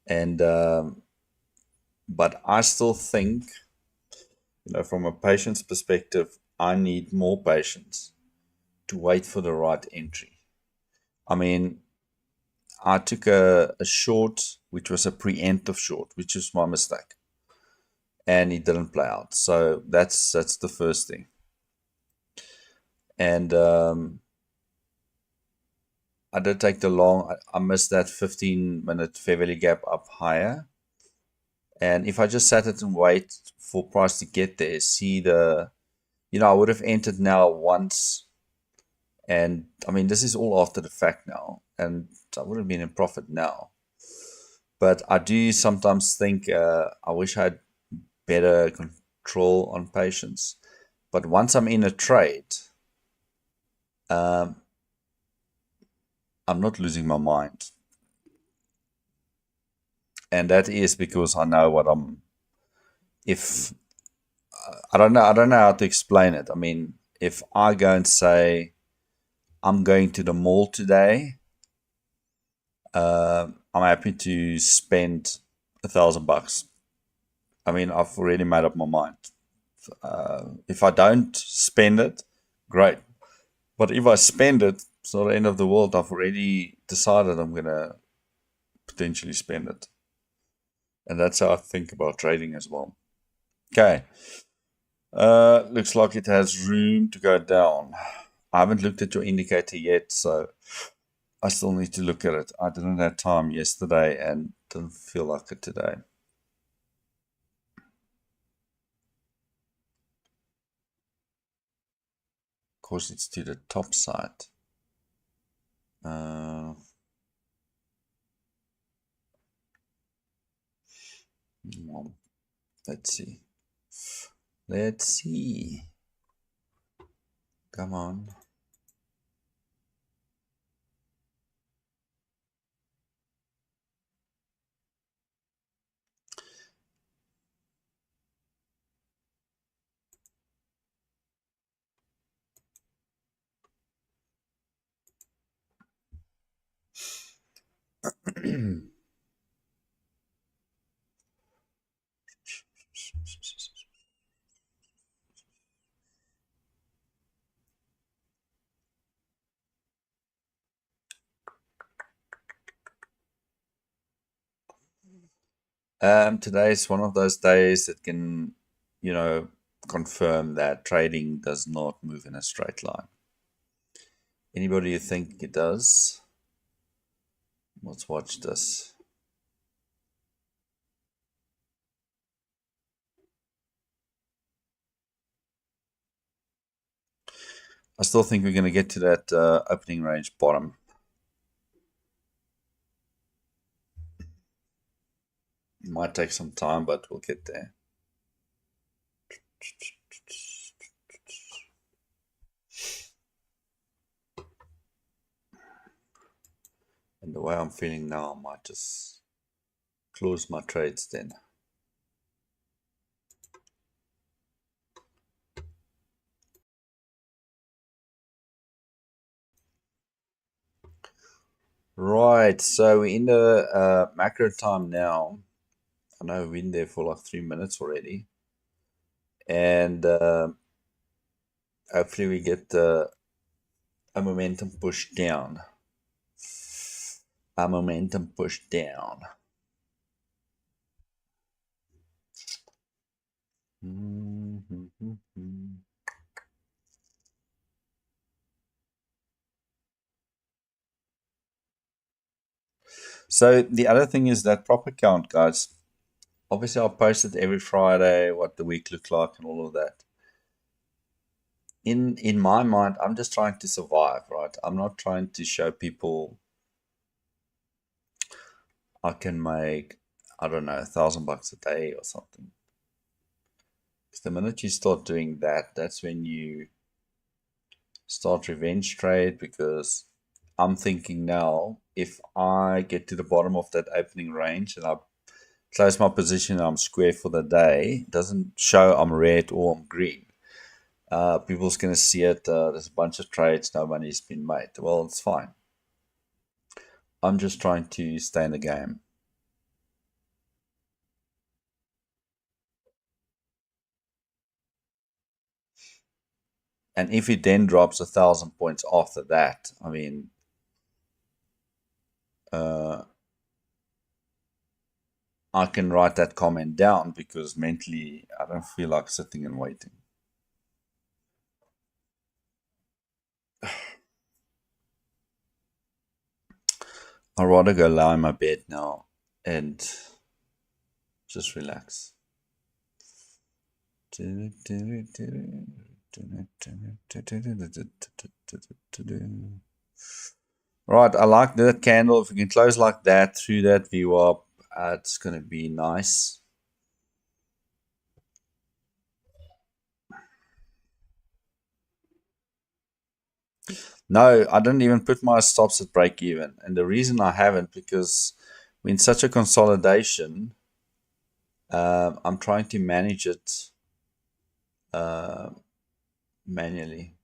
Speaker 1: And but I still think, from a patience perspective, I need more patience to wait for the right entry. I mean, I took a short, which was a preemptive short, which is my mistake, and it didn't play out. So that's the first thing. And I did take the long. I missed that 15-minute fair value gap up higher. And if I just sat it and wait for price to get there, see I would have entered now once. And I mean, this is all after the fact now, and I would have been in profit now. But I do sometimes think I wish I had better control on patience. But once I'm in a trade, um, I'm not losing my mind. And that is because I know what I'm. If I don't know how to explain it. I mean, if I go and say I'm going to the mall today, I'm happy to spend $1,000. I mean, I've already made up my mind. If I don't spend it, great. But if I spend it, it's not the end of the world. I've already decided I'm going to potentially spend it. And that's how I think about trading as well. Okay. Looks like it has room to go down. I haven't looked at your indicator yet, so I still need to look at it. I didn't have time yesterday and didn't feel like it today. Of course, it's to the top side. Well, let's see. Let's see. Come on. Today is one of those days that can, confirm that trading does not move in a straight line. Anybody who think it does, Let's watch this. I still think we're going to get to that opening range bottom. It might take some time, but we'll get there. And the way I'm feeling now, I might just close my trades then. Right, so we're in the macro time now. I know we've been there for like 3 minutes already. And hopefully we get a momentum push down. A momentum push down. So the other thing is that proper count, guys. Obviously, I'll post it every Friday, what the week looks like and all of that. In my mind, I'm just trying to survive, right? I'm not trying to show people I can make, I don't know, $1,000 a day or something. Because the minute you start doing that, that's when you start revenge trade. Because I'm thinking now, if I get to the bottom of that opening range and I close my position and I'm square for the day, it doesn't show I'm red or I'm green. People's going to see it. There's a bunch of trades, no money's been made. Well, it's fine. I'm just trying to stay in the game. And if it then drops 1,000 points after that, I mean, I can write that comment down because mentally I don't feel like sitting and waiting. I'd rather go lie in my bed now and just relax. Right, I like that candle. If we can close like that through that VWAP, it's going to be nice. No, I didn't even put my stops at break even. And the reason I haven't, because we're in such a consolidation, I'm trying to manage it manually.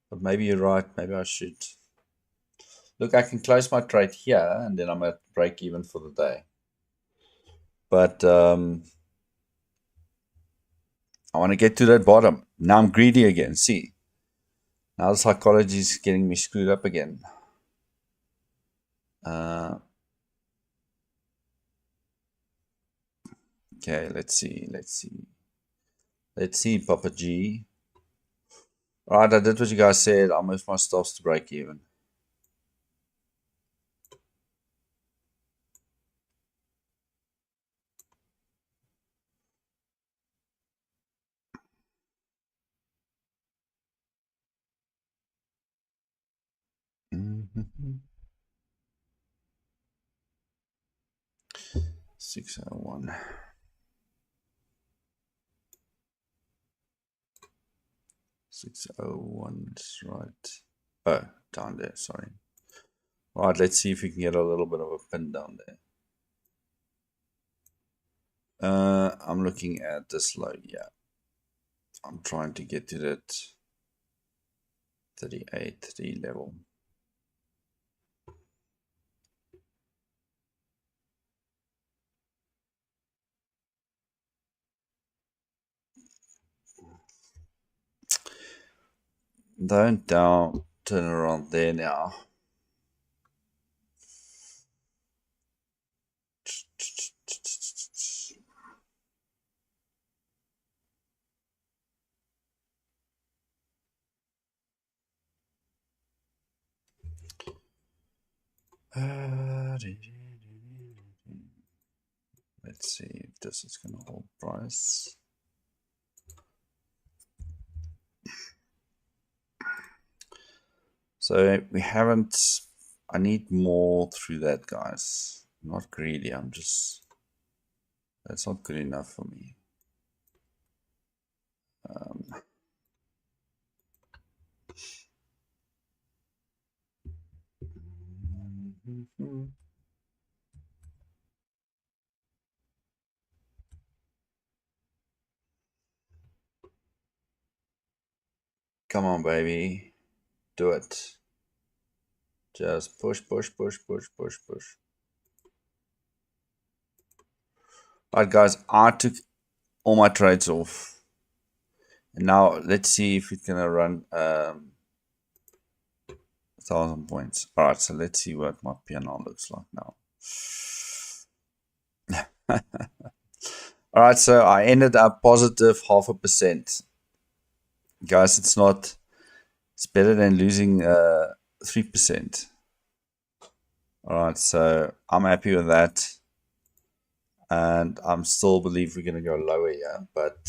Speaker 1: But maybe you're right. Maybe I should. Look, I can close my trade here and then I'm at break even for the day. But I want to get to that bottom. Now I'm greedy again. See? Now the psychology is getting me screwed up again. Okay, let's see. Let's see, Papa G. Alright, I did what you guys said. I'll move my stops to break even. Mm-hmm. 601. 601 is right. Oh, down there, sorry. Alright, let's see if we can get a little bit of a pin down there. I'm looking at this low, yeah. I'm trying to get to that 38 level. Don't turn around there now. Let's see if this is going to hold price. So we haven't, I need more through that, guys. I'm not greedy, I'm just, that's not good enough for me. Come on, baby. Do it. Just push, push, push, push, push, push. Alright, guys, I took all my trades off. And now let's see if it's going to run 1,000 points. Alright, so let's see what my P&L looks like now. Alright, so I ended up positive 0.5%. Guys, it's better than losing 3%. Alright, so I'm happy with that. And I'm still believe we're going to go lower here. But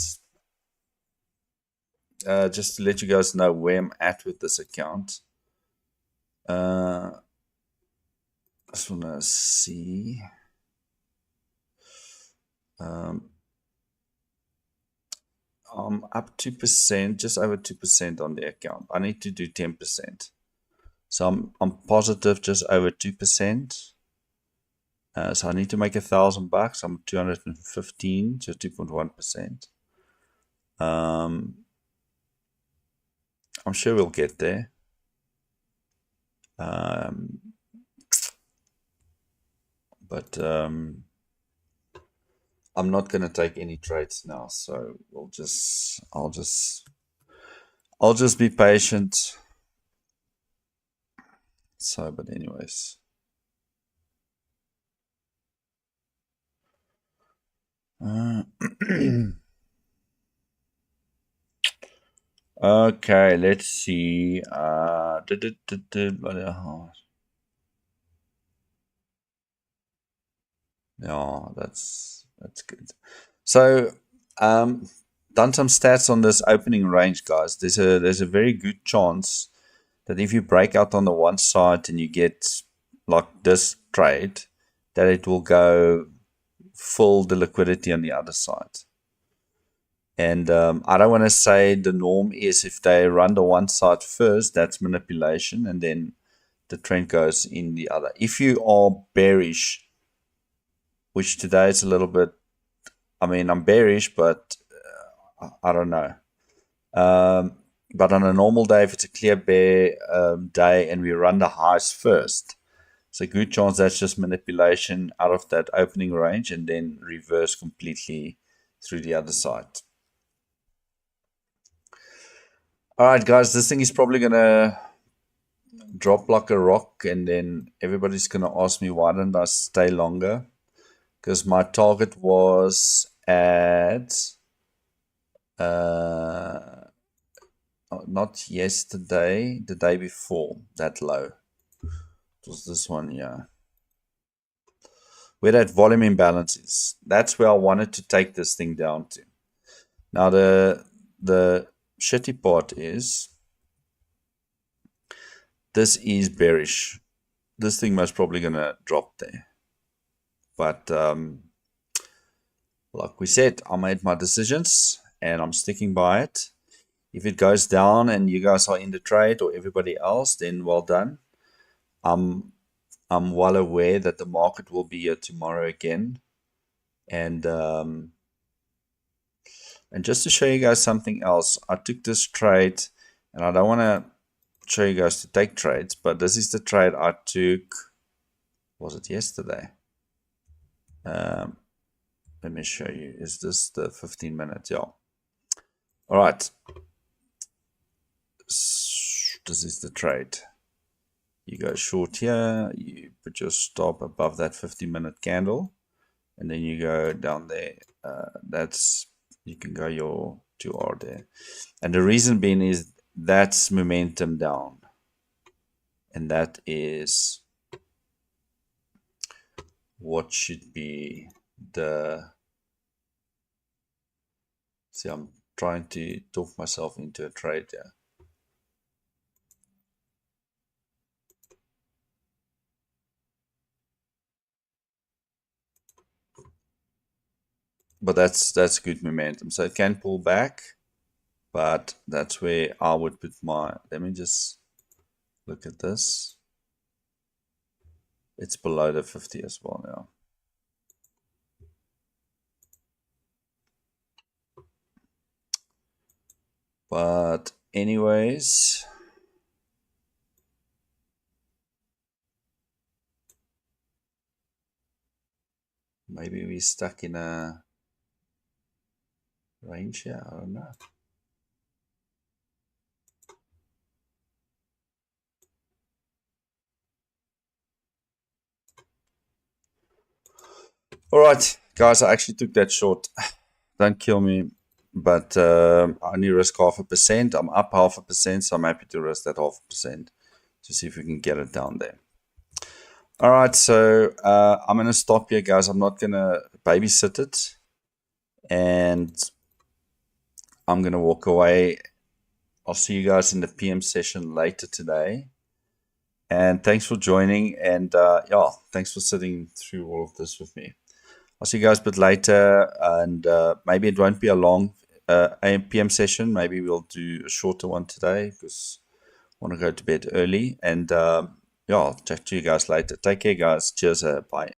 Speaker 1: just to let you guys know where I'm at with this account. I just want to see. I'm up 2%, just over 2% on the account. I need to do 10%. So I'm positive just over 2%. So I need to make $1,000. I'm 215, so 2.1%. I'm sure we'll get there. But I'm not going to take any trades now, so I'll just be patient. So, but anyways. Okay, let's see. Yeah, that's good. So, done some stats on this opening range, guys. There's a very good chance that if you break out on the one side and you get like this trade, that it will go full the liquidity on the other side. And I don't want to say the norm is if they run the one side first, that's manipulation, and then the trend goes in the other. If you are bearish, which today is a little bit, I mean, I'm bearish, but I don't know. But on a normal day, if it's a clear bear day and we run the highs first, it's a good chance that's just manipulation out of that opening range and then reverse completely through the other side. Alright guys, this thing is probably going to drop like a rock, and then everybody's going to ask me why didn't I stay longer, because my target was at not yesterday, the day before, that low. It was this one, yeah. Where that volume imbalance is. That's where I wanted to take this thing down to. Now the shitty part is this is bearish. This thing most probably gonna drop there. But like we said, I made my decisions and I'm sticking by it. If it goes down and you guys are in the trade or everybody else, then well done. I'm well aware that the market will be here tomorrow again. And just to show you guys something else, I took this trade, and I don't want to show you guys to take trades, but this is the trade I took, was it yesterday? Let me show you. Is this the 15 minutes? Yeah. All right. This is the trade. You go short here, you put your stop above that 15-minute candle, and then you go down there. You can go your 2R there. And the reason being is that's momentum down. And that is what should be the... See, I'm trying to talk myself into a trade here. But that's good momentum. So it can pull back, but that's where I would put my... Let me just look at this. It's below the 50 as well now. But anyways, maybe we're stuck in a range here. I don't know. All right, guys, I actually took that short. Don't kill me, but I only risk 0.5%. I'm up 0.5%, so I'm happy to risk that 0.5% to see if we can get it down there. All right, so I'm going to stop here, guys. I'm not going to babysit it, and I'm going to walk away. I'll see you guys in the PM session later today. And thanks for joining, and yeah, thanks for sitting through all of this with me. I'll see you guys a bit later, and maybe it won't be a long PM session. Maybe we'll do a shorter one today because I want to go to bed early. And yeah, I'll chat to you guys later. Take care, guys. Cheers. Bye.